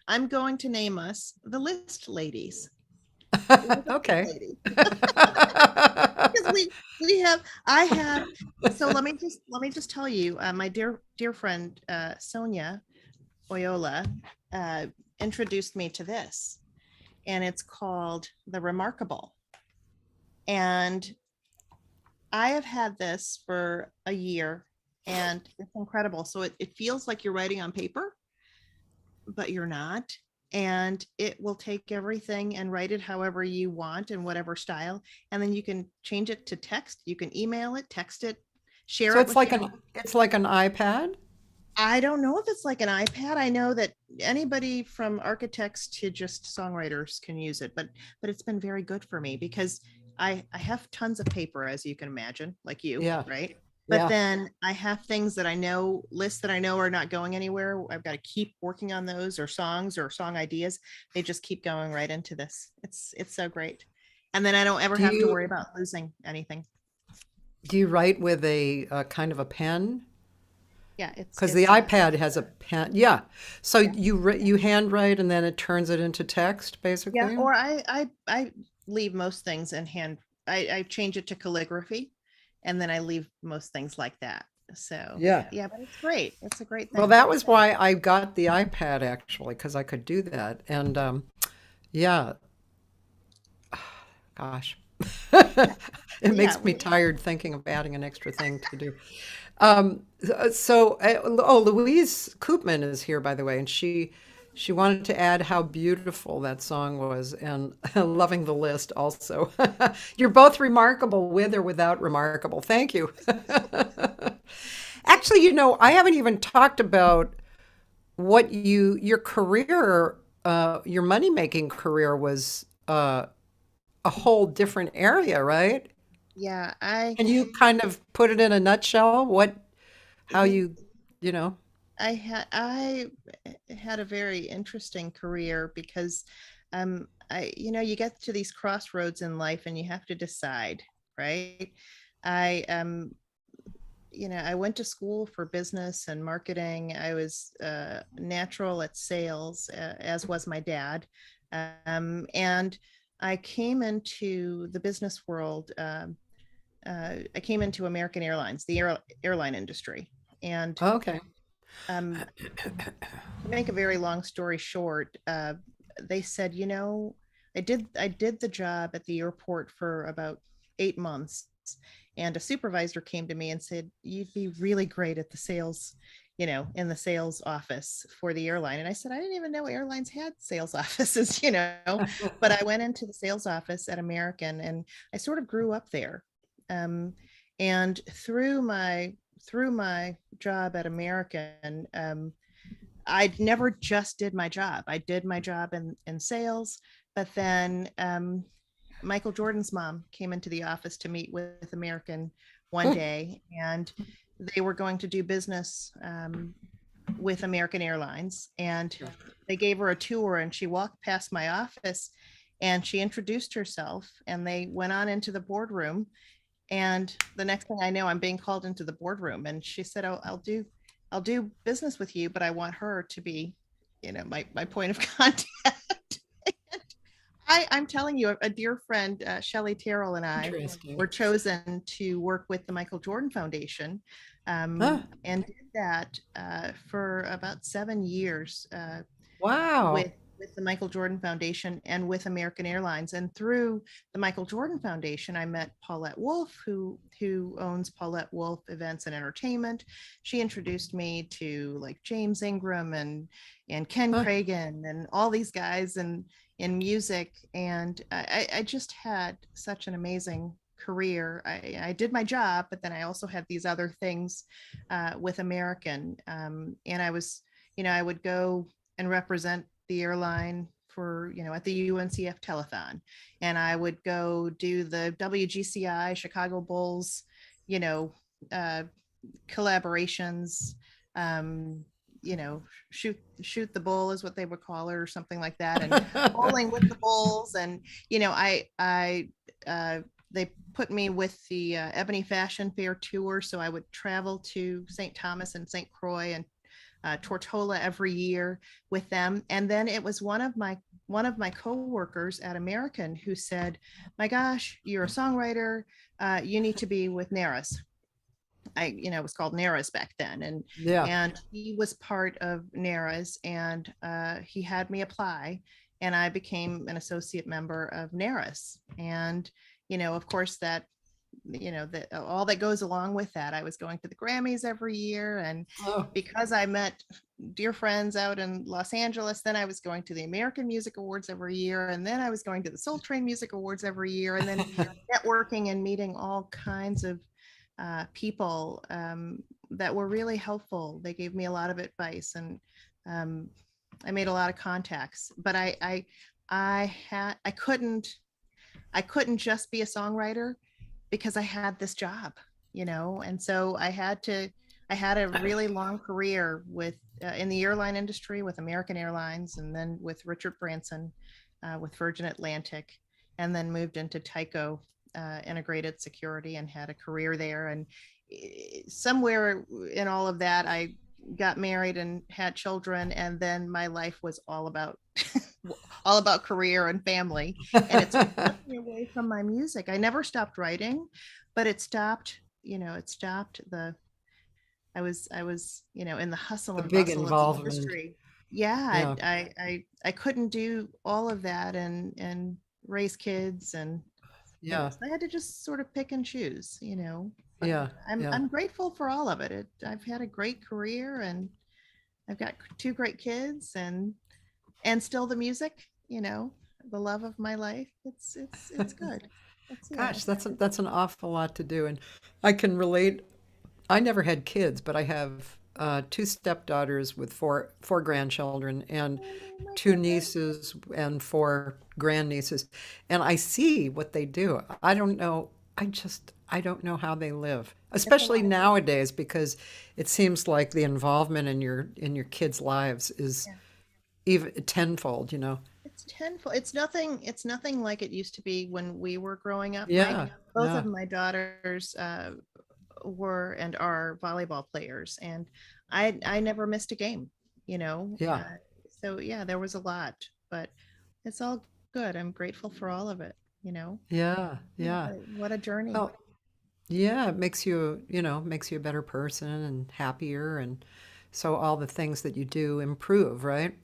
I'm going to name us the List Ladies. Okay. Lady. Because so let me just tell you, my dear friend Sonia Oyola introduced me to this, and it's called The Remarkable. And I have had this for a year, and it's incredible. So it feels like you're writing on paper, but you're not. and it will take everything and write it however you want in whatever style. And then you can change it to text. You can email it, text it, share So it it's with like your- it's like an iPad? I don't know if it's like an iPad. I know that anybody from architects to just songwriters can use it, but it's been very good for me because I have tons of paper, as you can imagine, like you, Yeah. right? But Yeah. then I have things that I know, lists that I know are not going anywhere. I've got to keep working on those, or songs or song ideas. They just keep going right into this. It's so great. And then I don't ever Do have to you- worry about losing anything. Do you write with a kind of a pen? Yeah, it's Because the it's, iPad has a pen. Yeah. So you handwrite and then it turns it into text, basically? Yeah, or I leave most things in hand. I change it to calligraphy, and then I leave most things like that. So Yeah. yeah, but it's great. It's a great thing. Well, that was why I got the iPad, actually, because I could do that. And yeah, gosh, it makes me tired thinking of adding an extra thing to do. Louise Koopman is here, by the way, and she wanted to add how beautiful that song was, and loving the list also. You're both remarkable, with or without remarkable. Thank you. Actually, I haven't even talked about what your career, your money-making career was a whole different area, right? Yeah, Can you kind of put it in a nutshell? How you know? I had a very interesting career because you get to these crossroads in life and you have to decide, right? I I went to school for business and marketing. I was natural at sales, as was my dad. And I came into the business world. I came into American Airlines, the airline industry. And Okay. to make a very long story short, they said, I did the job at the airport for about 8 months, and a supervisor came to me and said, you'd be really great at the sales, in the sales office for the airline. And I said, I didn't even know airlines had sales offices, but I went into the sales office at American, and I sort of grew up there. And through my job at American, I never just did my job. I did my job in sales, but then Michael Jordan's mom came into the office to meet with American one day, and they were going to do business with American Airlines. And they gave her a tour, and she walked past my office and she introduced herself, and they went on into the boardroom. And the next thing I know, I'm being called into the boardroom, and she said, "Oh, I'll do business with you, but I want her to be, my point of contact." I'm telling you, a dear friend, Shelley Terrell, and I were chosen to work with the Michael Jordan Foundation, and did that for about 7 years. Wow. With the Michael Jordan Foundation and with American Airlines. And through the Michael Jordan Foundation, I met Paulette Wolfe, who owns Paulette Wolfe Events and Entertainment. She introduced me to like James Ingram and Ken Cragen and all these guys in music. And I just had such an amazing career. I did my job, but then I also had these other things with American. And I was, I would go and represent the airline for, at the UNCF telethon, and I would go do the WGCI Chicago Bulls, collaborations, shoot the bull is what they would call it, or something like that, and bowling with the Bulls. And they put me with the Ebony Fashion Fair tour, so I would travel to St. Thomas and St. Croix and Tortola every year with them. And then it was one of my coworkers at American who said, "My gosh, you're a songwriter. You need to be with NARAS." It was called NARAS back then, and he was part of NARAS, and he had me apply, and I became an associate member of NARAS. And of course, that that all that goes along with that. I was going to the Grammys every year, and Oh, because I met dear friends out in Los Angeles, then I was going to the American Music Awards every year, and then I was going to the Soul Train Music Awards every year, and then networking and meeting all kinds of people that were really helpful. They gave me a lot of advice, and I made a lot of contacts. But I couldn't just be a songwriter because I had this job, and so I had a really long career with in the airline industry with American Airlines, and then with Richard Branson with Virgin Atlantic, and then moved into Tyco Integrated Security and had a career there. And somewhere in all of that, I got married and had children, and then my life was all about career and family, and it's took me away from my music. I never stopped writing, but it stopped I was in the hustle the and big bustle of the involvement. industry. Yeah. I couldn't do all of that and raise kids, and Yeah. I had to just sort of pick and choose, but Yeah. I'm grateful for all of it. I've had a great career, and I've got 2 great kids, and still the music, the love of my life. It's good. Gosh, that's an awful lot to do. And I can relate. I never had kids, but I have 2 stepdaughters with four grandchildren, and 2 nieces and 4 grandnieces. And I see what they do. I don't know. I don't know how they live, especially nowadays, because it seems like the involvement in your kids' lives is even tenfold, It's tenfold. It's nothing like it used to be when we were growing up. Yeah. Both Yeah. of my daughters were and are volleyball players, and I never missed a game, Yeah. so there was a lot, but it's all good. I'm grateful for all of it, Yeah. Yeah. What a journey. Well, yeah, it makes you, makes you a better person and happier. And so all the things that you do improve, right?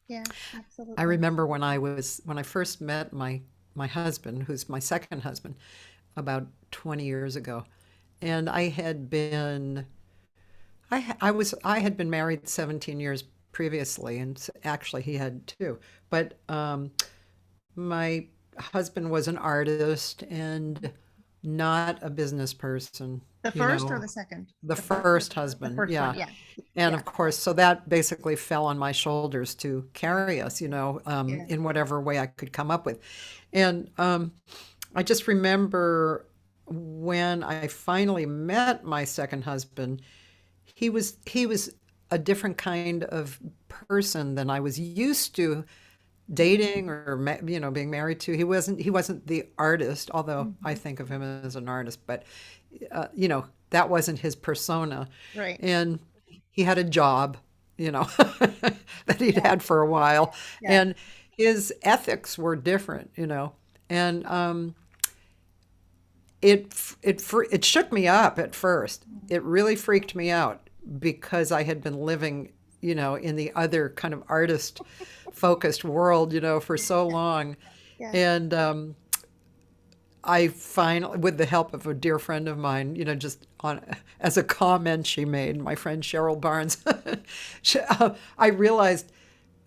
Yeah, I absolutely. remember when I first met my husband, who's my second husband, about 20 years ago. And I had been married 17 years previously, and actually he had too. But my husband was an artist and not a business person. The first or the second? The first husband, first yeah. one, yeah. And Yeah. of course, so that basically fell on my shoulders to carry us, in whatever way I could come up with. And I just remember when I finally met my second husband, he was a different kind of person than I was used to dating or being married to. He wasn't the artist, although I think of him as an artist, but that wasn't his persona. Right. And he had a job, that he'd had for a while, Yeah. and his ethics were different, and it shook me up at first. It really freaked me out because I had been living, in the other kind of artist focused world, for so long. Yeah. And I finally, with the help of a dear friend of mine, just as a comment she made, my friend Cheryl Barnes, I realized,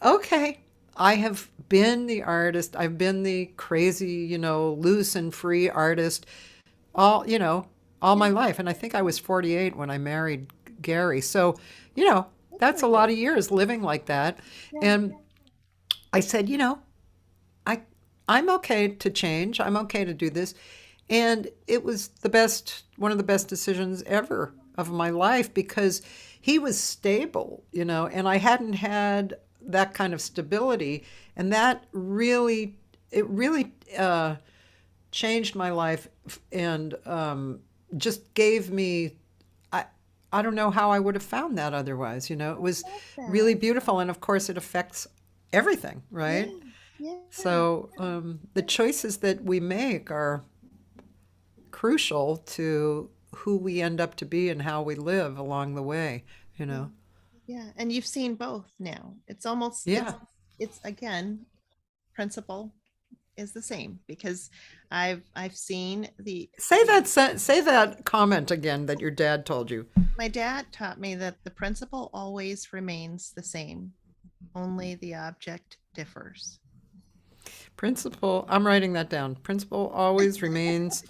okay, I have been the artist. I've been the crazy, loose and free artist all my life. And I think I was 48 when I married Gary. So, that's a lot of years living like that. And I said, I'm okay to change. I'm okay to do this. And it was one of the best decisions ever of my life, because he was stable, and I hadn't had that kind of stability. And that really changed my life, and just gave me, I don't know how I would have found that otherwise. It was really beautiful. And of course, it affects everything, right? Yeah. So the choices that we make are crucial to who we end up to be and how we live along the way, Yeah. And you've seen both now. It's almost, Yeah. it's again, principle is the same, because I've seen the Say that comment again that your dad told you. my dad taught me that the principle always remains the same, only the object differs. Principle, I'm writing that down. Principle always remains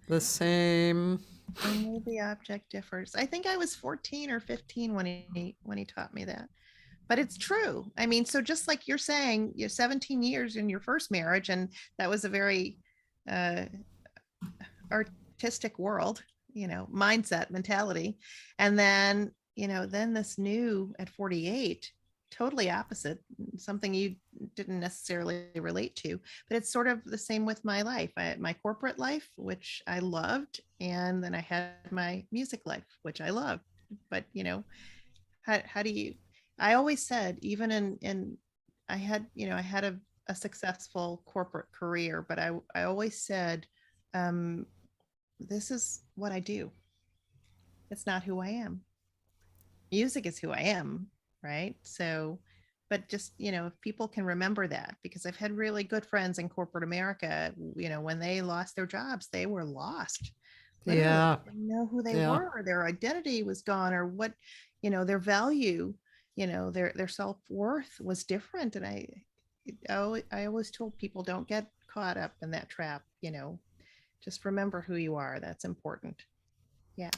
the same. Only the object differs. I think I was 14 or 15 when he taught me that. But it's true. I mean, so just like you're saying, you're 17 years in your first marriage, and that was a very artistic world, mindset, mentality. And then, then this new at 48, totally opposite, something you didn't necessarily relate to, but it's sort of the same with my life. I had my corporate life, which I loved, and then I had my music life, which I loved. But how do you? I always said, even in I had a successful corporate career, but I always said, this is what I do. It's not who I am. Music is who I am. Right. So, but just, if people can remember that, because I've had really good friends in corporate America, when they lost their jobs, they were lost. Literally. Yeah. They didn't know who they were. Their identity was gone, or what, their value, their self-worth was different. And I always told people, don't get caught up in that trap. Just remember who you are. That's important. Yeah.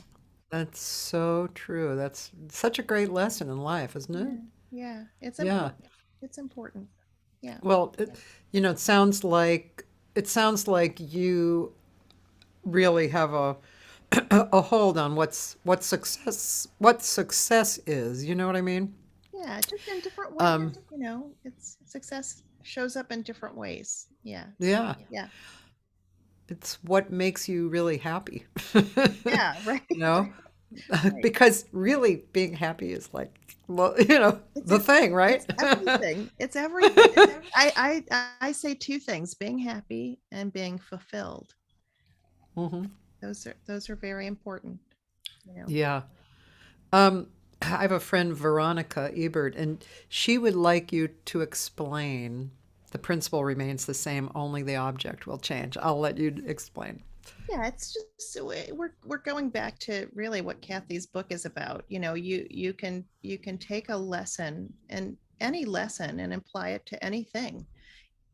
That's so true. That's such a great lesson in life, isn't it? Yeah. It's important. It's important. Yeah. Well, it sounds like you really have a hold on what success is. You know what I mean? Yeah, just in different ways. It's success shows up in different ways. Yeah. Yeah. Yeah. It's what makes you really happy. Yeah, right. Right. Because really being happy is like, well, the thing, right? It's everything. It's everything. I say two things: being happy and being fulfilled. Mm-hmm. Those are very important. Yeah. I have a friend, Veronica Ebert, and she would like you to explain the principle remains the same, only the object will change. I'll let you explain. Yeah, it's just we're going back to really what Cathy's book is about. You can take a lesson, and any lesson, and apply it to anything.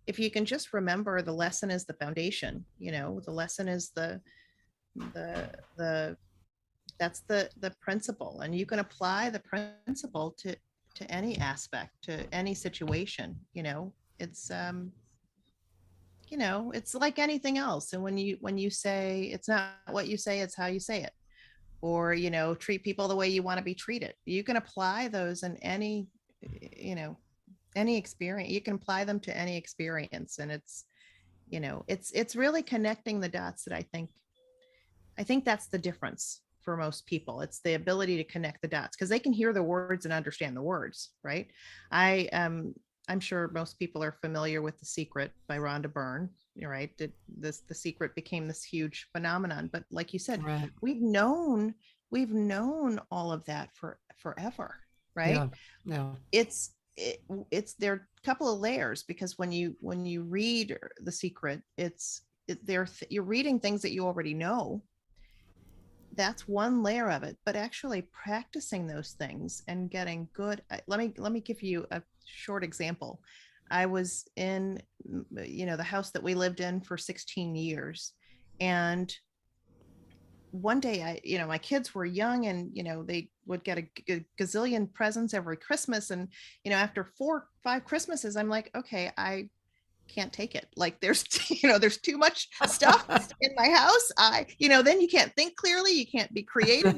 If you can just remember, the lesson is the foundation. The lesson is the that's the principle, and you can apply the principle to any aspect, to any situation. It's it's like anything else. And when you say, it's not what you say, it's how you say it, or treat people the way you want to be treated, you can apply those in any experience. You can apply them to any experience, and it's really connecting the dots that I think that's the difference for most people. It's the ability to connect the dots, because they can hear the words and understand the words, right? I'm sure most people are familiar with The Secret by Rhonda Byrne, right? The Secret became this huge phenomenon, but like you said, Right. we've known all of that forever, right? Yeah. It's there are a couple of layers, because when you read The Secret, you're reading things that you already know. That's one layer of it, but actually practicing those things and getting good. Let me give you a short example. I was in, the house that we lived in for 16 years. And one day my kids were young, and, they would get a gazillion presents every Christmas. And, after 4 or 5 Christmases, I'm like, okay, I can't take it. Like there's too much stuff in my house. Then you can't think clearly, you can't be creative.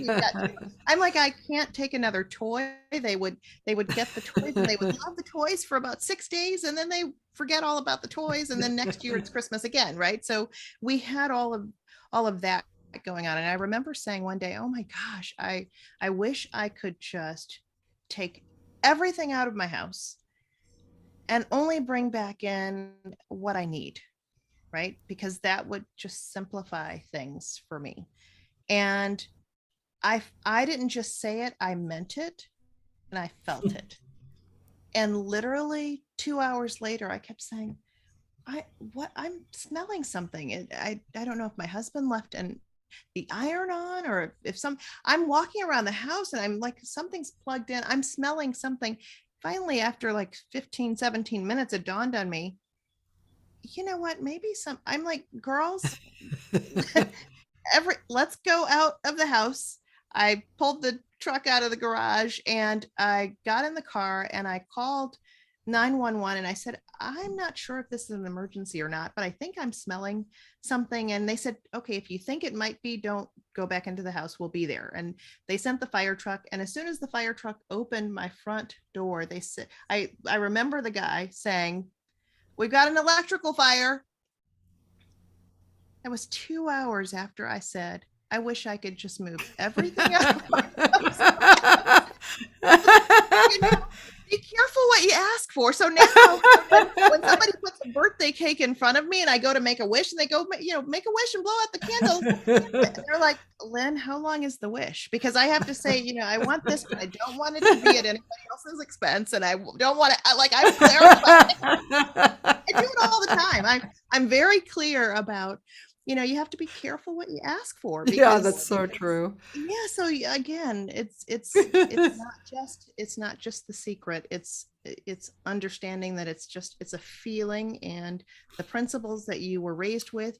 I'm like, I can't take another toy. They would get the toys, and they would love the toys for about 6 days, and then they forget all about the toys, and then next year it's Christmas again, right? So we had all of that going on. And I remember saying one day, oh my gosh, I wish I could just take everything out of my house and only bring back in what I need, right? Because that would just simplify things for me. And I didn't just say it, I meant it, and I felt it. And literally 2 hours later, I kept saying, I'm smelling something. I don't know if my husband left the iron on, or if I'm walking around the house and I'm like, something's plugged in. I'm smelling something. Finally, after like 15, 17 minutes, it dawned on me, you know what, maybe I'm like, girls, let's go out of the house. I pulled the truck out of the garage and I got in the car and I called 911 and I said, I'm not sure if this is an emergency or not, but I think I'm smelling something. And they said, okay, if you think it might be, don't go back into the house. We'll be there. And they sent the fire truck. And as soon as the fire truck opened my front door, they said, I remember the guy saying, we've got an electrical fire. That was 2 hours after I said, I wish I could just move everything out of my house. You know, be careful what you ask for. So now when somebody puts a birthday cake in front of me and I go to make a wish and they go, you know, make a wish and blow out the candles. They're like, Lynn, how long is the wish? Because I have to say, you know, I want this, but I don't want it to be at anybody else's expense. And I don't want to, I'm clear. I do it all the time. I'm very clear about, you know, you have to be careful what you ask for. Yeah, that's so true. Yeah. So again, it's not just the secret. It's understanding that it's a feeling, and the principles that you were raised with,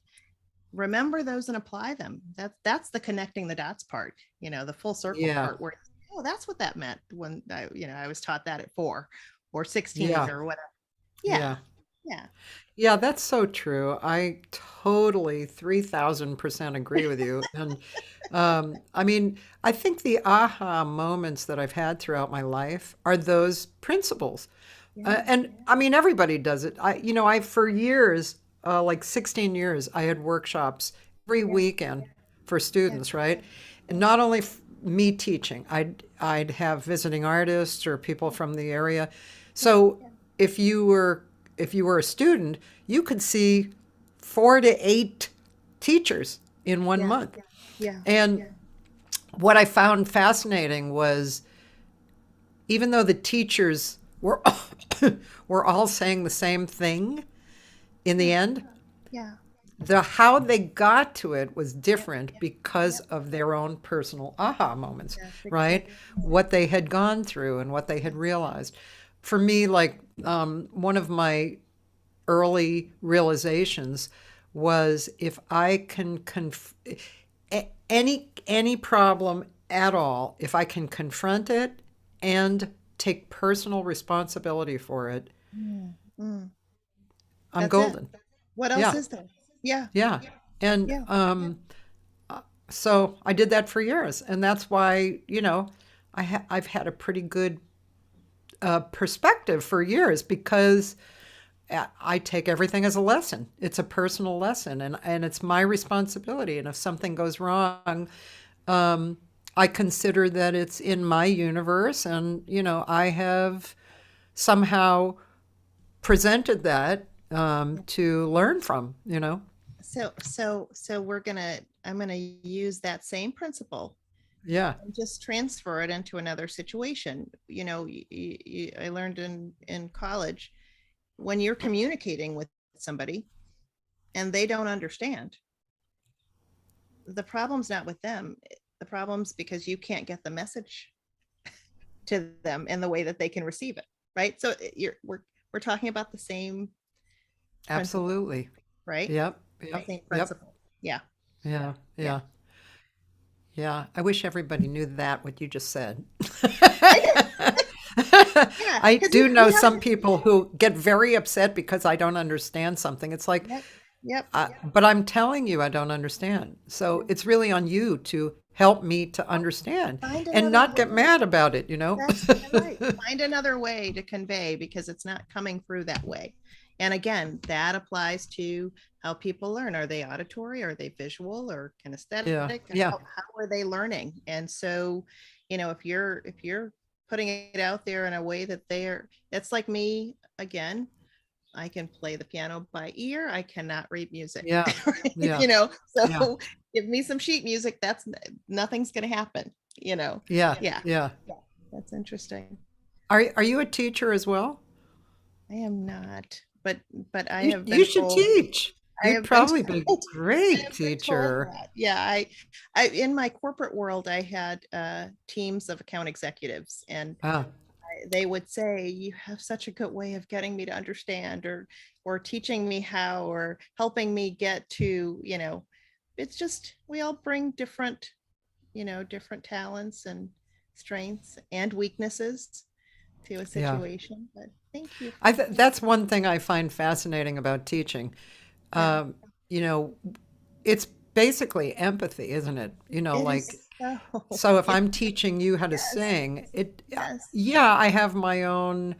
remember those and apply them. That's the connecting the dots part, you know, the full circle part where, oh, that's what that meant when I was taught that at 4 or 16 or whatever. Yeah, that's so true. I totally 3000% agree with you. And I mean, I think the aha moments that I've had throughout my life are those principles. And I mean, everybody does it. I for years, like 16 years, I had workshops every weekend for students, right? And not only me teaching, I'd have visiting artists or people from the area. So if you were a student, you could see 4 to 8 teachers in 1 month. And what I found fascinating was, even though the teachers were all saying the same thing in the end, how they got to it was different because of their own personal aha moments, right? What they had gone through and what they had realized. For me, like one of my early realizations was, if I can any problem at all, if I can confront it and take personal responsibility for it, I'm That's golden. it. What else is there? Yeah. And so I did that for years, and that's why, you know, I've had a pretty good perspective for years, because I take everything as a lesson. It's a personal lesson, and it's my responsibility. And if something goes wrong, I consider that it's in my universe, and, you know, I have somehow presented that to learn from, you know. So I'm gonna use that same principle. And just transfer it into another situation. You know, I learned in college, when you're communicating with somebody and they don't understand, the problem's not with them. The problem's because you can't get the message to them in the way that they can receive it, right? So we're talking about the same Absolutely. principle, right? Yep. Same principle. Yeah. I wish everybody knew that, what you just said. I do know some people who get very upset because I don't understand something. It's like, but I'm telling you I don't understand. So it's really on you to help me to understand and not get mad about it, you know? That's right. Find another way to convey, because it's not coming through that way. And again, that applies to how people learn. Are they auditory? Are they visual or kinesthetic? How are they learning? And so, you know, if you're putting it out there in a way that it's like me, again, I can play the piano by ear. I cannot read music. You know, so give me some sheet music. Nothing's going to happen, you know? That's interesting. Are you a teacher as well? I am not, but I You, have been you should told, teach. I You'd have been probably be a told, I great have been told teacher. that. Yeah, I in my corporate world, I had teams of account executives, and Ah, they would say, you have such a good way of getting me to understand, or teaching me how, or helping me get to, it's just, we all bring different, different talents and strengths and weaknesses to a yeah. situation. But thank you. That's one thing I find fascinating about teaching. Yeah, Um, you know, it's basically empathy, isn't it? it Like, is so, so if it- I'm teaching you how to yes, sing, yes, yeah, I have my own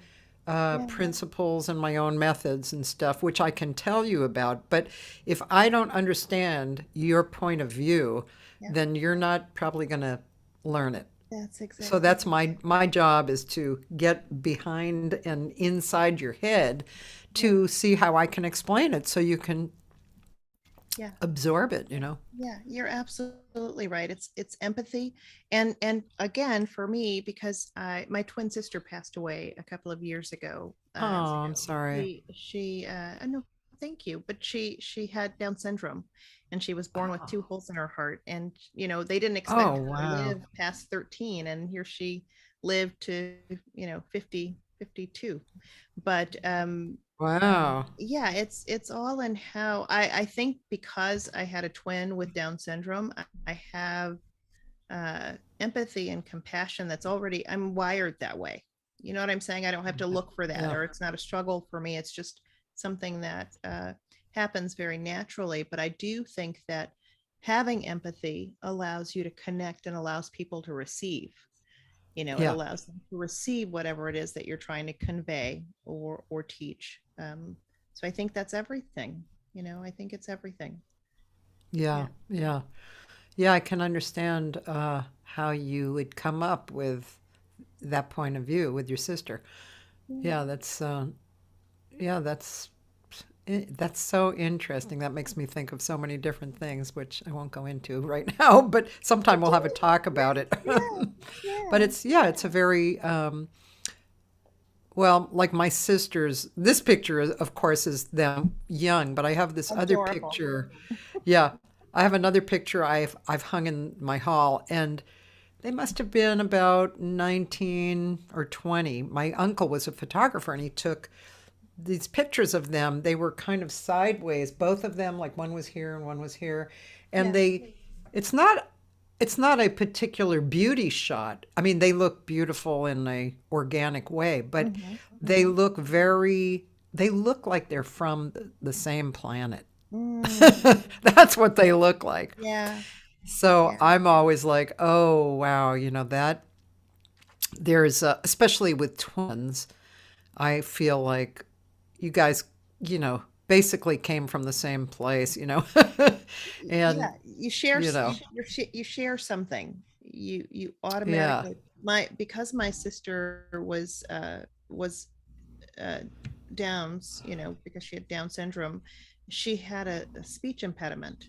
yeah, principles and my own methods and stuff, which I can tell you about. But if I don't understand your point of view, yeah, then you're not probably going to learn it. that's So exactly that's right. my job, is to get behind and inside your head to see how I can explain it so you can Yeah. absorb it. Yeah, you're absolutely right. It's empathy. And again, for me, because my twin sister passed away a couple of years ago. Oh, I'm sorry. She no, thank you. But she had Down syndrome, and she was born with two Oh, holes in her heart. And they didn't oh expect her to wow. live past 13, and here she lived to, 50, 52. But Wow. yeah, it's all in how I think, because I had a twin with Down syndrome, I have empathy and compassion. I'm wired that way. You know what I'm saying? I don't have to look for that, Yeah. or it's not a struggle for me. It's just something that happens very naturally. But I do think that having empathy allows you to connect and allows people to receive. It Yeah. allows them to receive whatever it is that you're trying to convey or teach. So I think that's everything. I think it's everything. Yeah. Yeah. Yeah. Yeah, I can understand how you would come up with that point of view with your sister. Mm. Yeah, yeah, that's so interesting. That makes me think of so many different things, which I won't go into right now, but sometime we'll have a talk about it. Yeah. But Yeah. it's a very, well, like my sister's, this picture, of course, is them young, but I have this other Adorable. picture. Yeah, I have another picture I've hung in my hall, and they must have been about 19 or 20. My uncle was a photographer, and he took these pictures of them. They were kind of sideways, both of them, like one was here and one was here. And Yeah. it's not it's not a particular beauty shot. I mean, they look beautiful in a organic way, but Mhm. they look they look like they're from the same planet. Mm. That's what they look like. Yeah. So Yeah. I'm always like, oh, wow, that there's, especially with twins, I feel like you guys, basically came from the same place. And, Yeah. You share you know, you share something. You yeah. automatically, because my sister was uh, Downs, because she had Down syndrome, she had a speech impediment.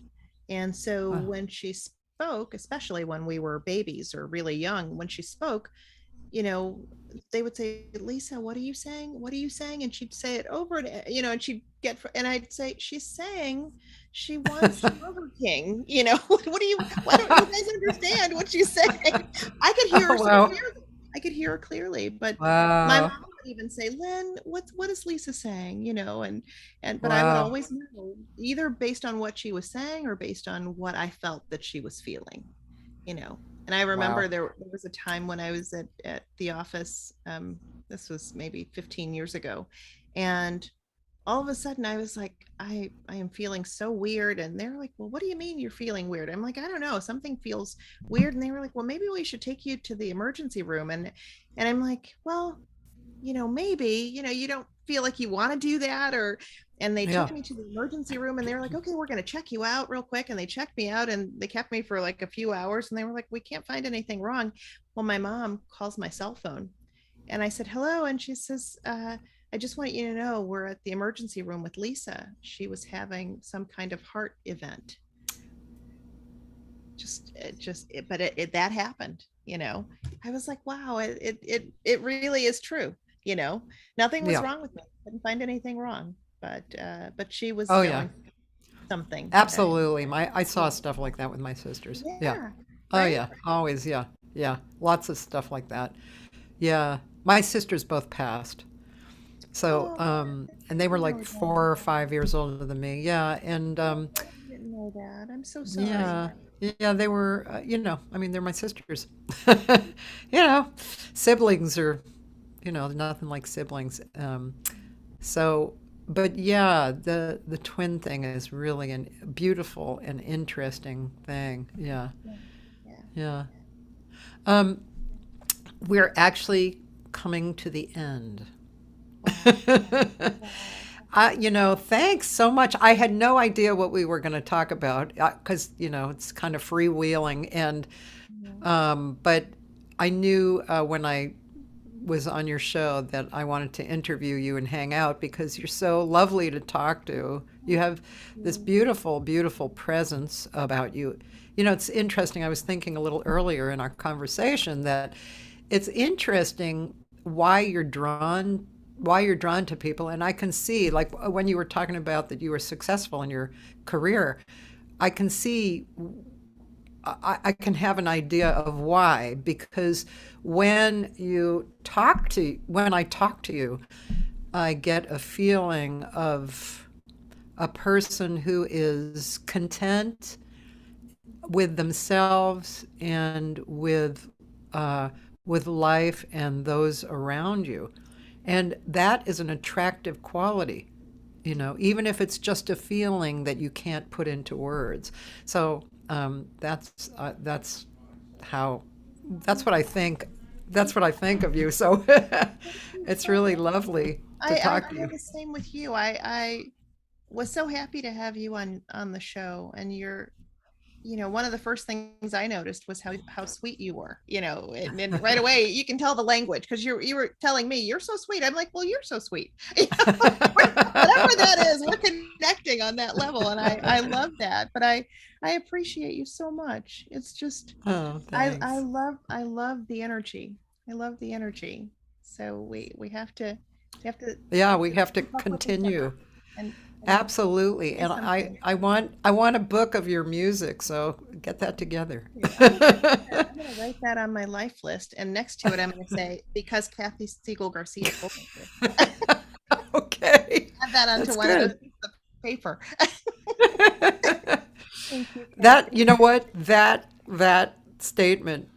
And so Uh, when she spoke, especially when we were babies or really young, when she spoke, you know, they would say, Lisa, what are you saying? What are you saying? And she'd say it over and she'd and I'd say, she's saying she wants Burger King, what why don't you guys understand what she's saying? I could hear oh, her so wow. clearly. I could hear her clearly, but my mom Wow. would even say, Lynn, what is Lisa saying? But I would Wow. always know, either based on what she was saying or based on what I felt that she was feeling, you know. And I remember Wow. there was a time when I was at the office. This was maybe 15 years ago. And all of a sudden I was like, I am feeling so weird. And they're like, well, what do you mean you're feeling weird? I'm like, I don't know. Something feels weird. And they were like, well, maybe we should take you to the emergency room. And I'm like, well, maybe, you don't feel like you want to do that, and they Yeah. took me to the emergency room, and they were like, okay, we're going to check you out real quick. And they checked me out, and they kept me for like a few hours, and they were like, we can't find anything wrong. Well, my mom calls my cell phone, and I said, hello. And she says, I just want you to know we're at the emergency room with Lisa. She was having some kind of heart event. But that happened. I was like, wow, it really is true. Nothing was Yeah. wrong with me. Couldn't find anything wrong. but she was Oh going yeah, through something. absolutely. I saw stuff like that with my sisters. Yeah. Yeah, Oh right. yeah, always. Yeah, yeah. Lots of stuff like that. Yeah, my sisters both passed. So, Oh, and they were no, like 4 or 5 years older than me. Yeah, and I didn't know that. I'm so sorry. yeah, yeah, they were. I mean, they're my sisters. Siblings are, nothing like siblings. So, but yeah, the twin thing is really a beautiful and interesting thing. Yeah, Yeah. yeah. Um, we're actually coming to the end. Thanks so much. I had no idea what we were going to talk about because, it's kind of freewheeling. And, but I knew when I was on your show that I wanted to interview you and hang out because you're so lovely to talk to. You have this beautiful, beautiful presence about you. It's interesting. I was thinking a little earlier in our conversation that it's interesting why you're drawn to people. And I can see, like when you were talking about that you were successful in your career, I can see, I can have an idea of why, because when I talk to you, I get a feeling of a person who is content with themselves and with life and those around you. And that is an attractive quality, even if it's just a feeling that you can't put into words. So that's what I think. That's what I think of you. So it's really lovely to talk to I you. the same with you. I was so happy to have you on the show, and you're, one of the first things I noticed was how sweet you were, and right away you can tell the language because you were telling me you're so sweet. I'm like, well, you're so sweet. Whatever that is, we're connecting on that level, and I love that. But I appreciate you so much. It's just Thanks. I love the energy. I love the energy. So we have to Yeah, we have to keep up with each other continue. and Absolutely. say And something. I want a book of your music, so get that together. I'm gonna write that on my life list, and next to it, I'm gonna say because Cathy Segal-Garcia told me to. Okay. Add that onto That's one of those good. pieces of paper. Thank you, That, Cathy. you know what? That statement,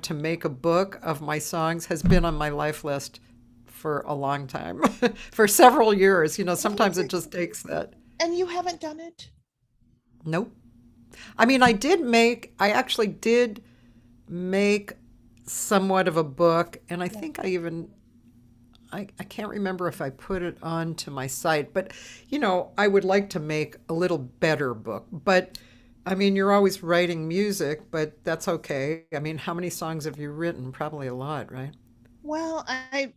to make a book of my songs has been on my life list for a long time, for several years. Sometimes it just takes that. And you haven't done it? Nope. I mean, I actually did make somewhat of a book, and I think I can't remember if I put it onto my site, but I would like to make a little better book. But I mean, you're always writing music, but that's okay. I mean, how many songs have you written? Probably a lot, right? Well, I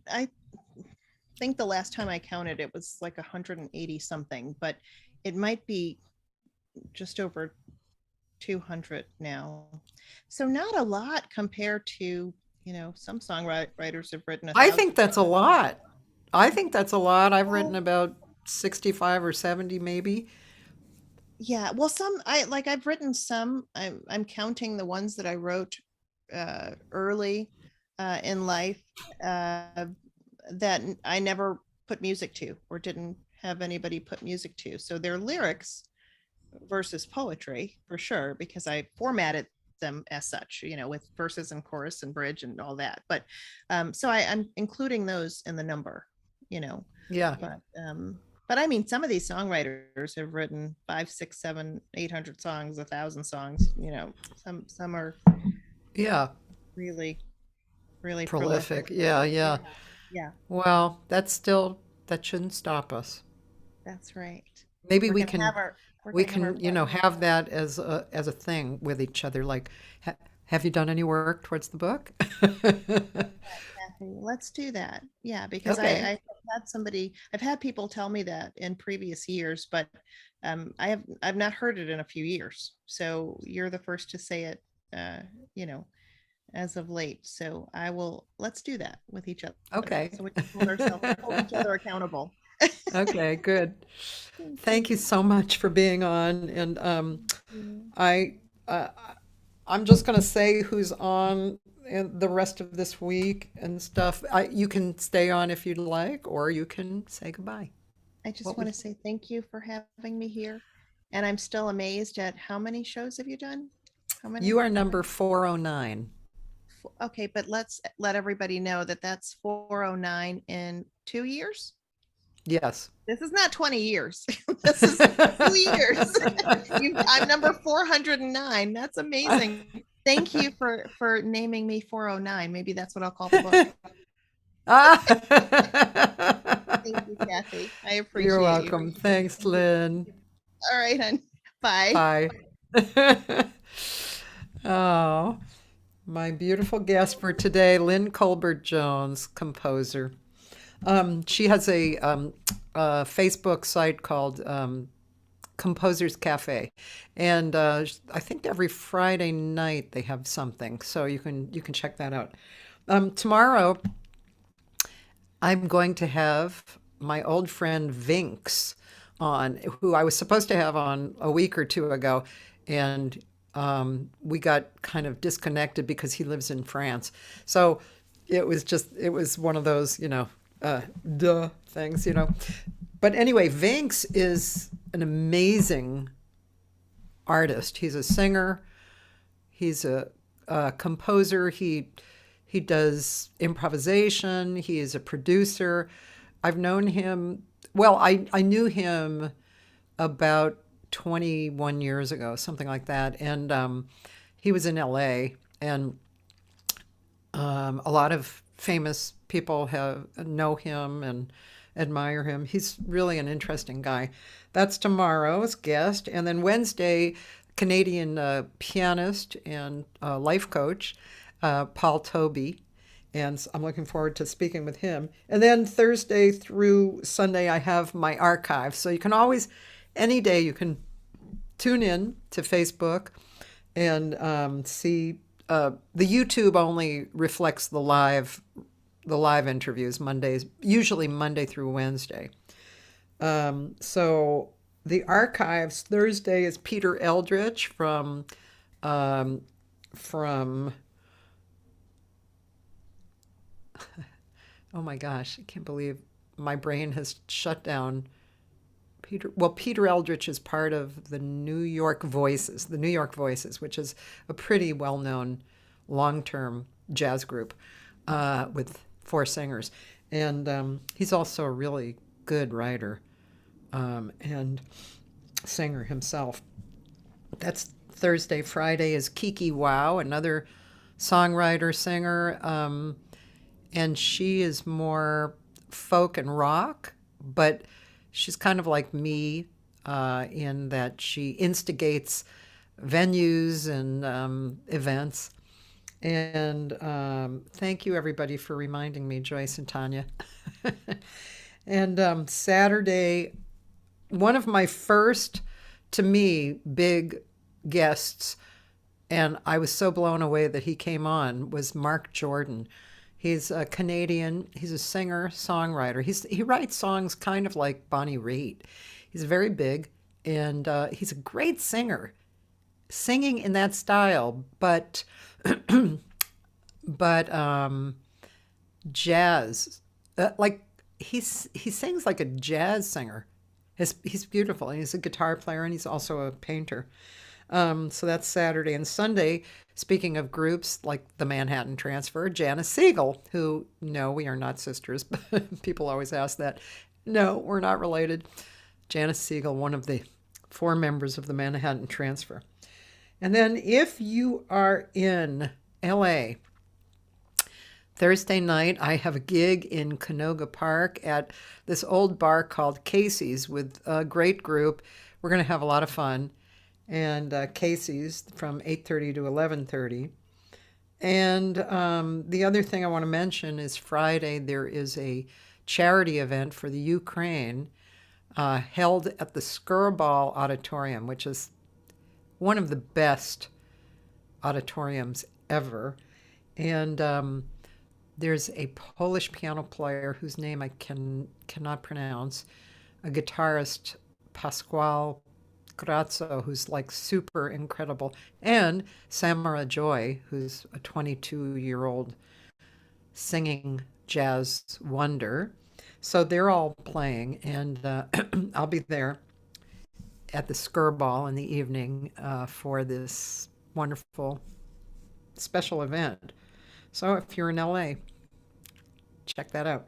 think the last time I counted, it was like 180 something, but it might be just over 200 now. So not a lot compared to, some songwriters have written I 1,000. think that's a lot. I think that's a lot. I've written about 65 or 70 maybe. Yeah, well, I've written some. I'm counting the ones that I wrote early in life that I never put music to or didn't have anybody put music to. So they're lyrics versus poetry for sure, because I formatted them as such, with verses and chorus and bridge and all that. But so I'm including those in the number, Yeah. but I mean, some of these songwriters have written 5, 6, 7, 800 songs, 1,000 songs, some are Yeah. really, really Prolific. Yeah, yeah. Yeah, Well, that shouldn't stop us. that's right. Maybe We're we gonna can have our have that as a thing with each other. Like, have you done any work towards the book? Kathy, let's do that. Yeah, because Okay. I've had people tell me that in previous years, but I've not heard it in a few years. So you're the first to say it, you know, as of late. So let's do that with each other. Okay. So we can hold each other accountable. Okay, good. Thank you so much for being on. And I I'm just going to say who's on in the rest of this week and stuff. You can stay on if you'd like, or you can say goodbye. I just want to say thank you for having me here. And I'm still amazed at how many shows have you done? How many? You are number 409. Okay, but let's let everybody know that that's 409 in 2 years. Yes. This is not 20 years. This is 2 years. I'm number 409. That's amazing. Thank you for naming me 409. Maybe that's what I'll call the book. Thank you, Cathy. I appreciate You're welcome. Thanks, Lynn. All right, hon. Bye. Bye. Oh, my beautiful guest for today, Lynn Colbert-Jones, composer. She has a Facebook site called Composers Cafe, and I think every Friday night they have something, so you can check that out. Tomorrow, I'm going to have my old friend Vinx on, who I was supposed to have on a week or two ago, and we got kind of disconnected because he lives in France. So it was one of those, duh things, But anyway, Vinx is an amazing artist. He's a singer. He's a composer. He does improvisation. He is a producer. I've known him, well, I knew him about 21 years ago, something like that. And he was in LA, and a lot of famous people know him and admire him. He's really an interesting guy. That's tomorrow's guest. And then Wednesday, Canadian pianist and life coach, Paul Toby. And I'm looking forward to speaking with him. And then Thursday through Sunday, I have my archive. So you can always, any day, you can tune in to Facebook and see. The YouTube only reflects the live interviews Mondays, usually Monday through Wednesday. So the archives, Thursday is Peter Eldridge from oh my gosh, I can't believe my brain has shut down. Peter Eldridge is part of the New York Voices, which is a pretty well-known long-term jazz group with 4 singers. And he's also a really good writer and singer himself. That's Thursday. Friday is Kiki Wow, another songwriter, singer. And she is more folk and rock, but she's kind of like me in that she instigates venues and events. And thank you, everybody, for reminding me, Joyce and Tanya. And Saturday, one of my first, to me, big guests, and I was so blown away that he came on, was Mark Jordan. He's a Canadian. He's a singer, songwriter. He writes songs kind of like Bonnie Raitt. He's very big, and he's a great singer, singing in that style, but jazz. Like he sings like a jazz singer. He's beautiful, and he's a guitar player, and he's also a painter. So that's Saturday. And Sunday, speaking of groups like the Manhattan Transfer, Janice Siegel, who, no, we are not sisters, but people always ask that. No, we're not related. Janice Siegel, one of the 4 members of the Manhattan Transfer. And then if you are in LA, Thursday night, I have a gig in Canoga Park at this old bar called Casey's with a great group. We're going to have a lot of fun. And Casey's from 8:30 to 11:30. And the other thing I want to mention is Friday there is a charity event for the Ukraine held at the Skirball Auditorium, which is one of the best auditoriums ever. And there's a Polish piano player whose name I cannot pronounce, a guitarist, Pasquale Grazzo, who's like super incredible, and Samara Joy, who's a 22-year-old singing jazz wonder. So they're all playing, and I'll be there at the Skirball in the evening for this wonderful special event. So if you're in LA, check that out.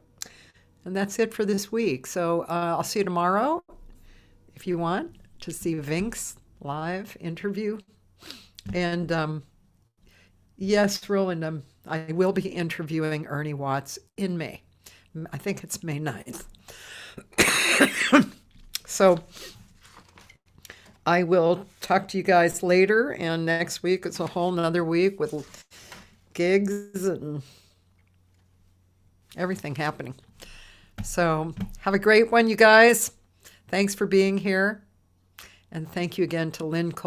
And that's it for this week. So I'll see you tomorrow if you want to see Vink's live interview. And yes, Roland, I will be interviewing Ernie Watts in May. I think it's May 9th. So I will talk to you guys later. And next week, it's a whole nother week with gigs and everything happening. So have a great one, you guys. Thanks for being here. And thank you again to Lynn Colbert.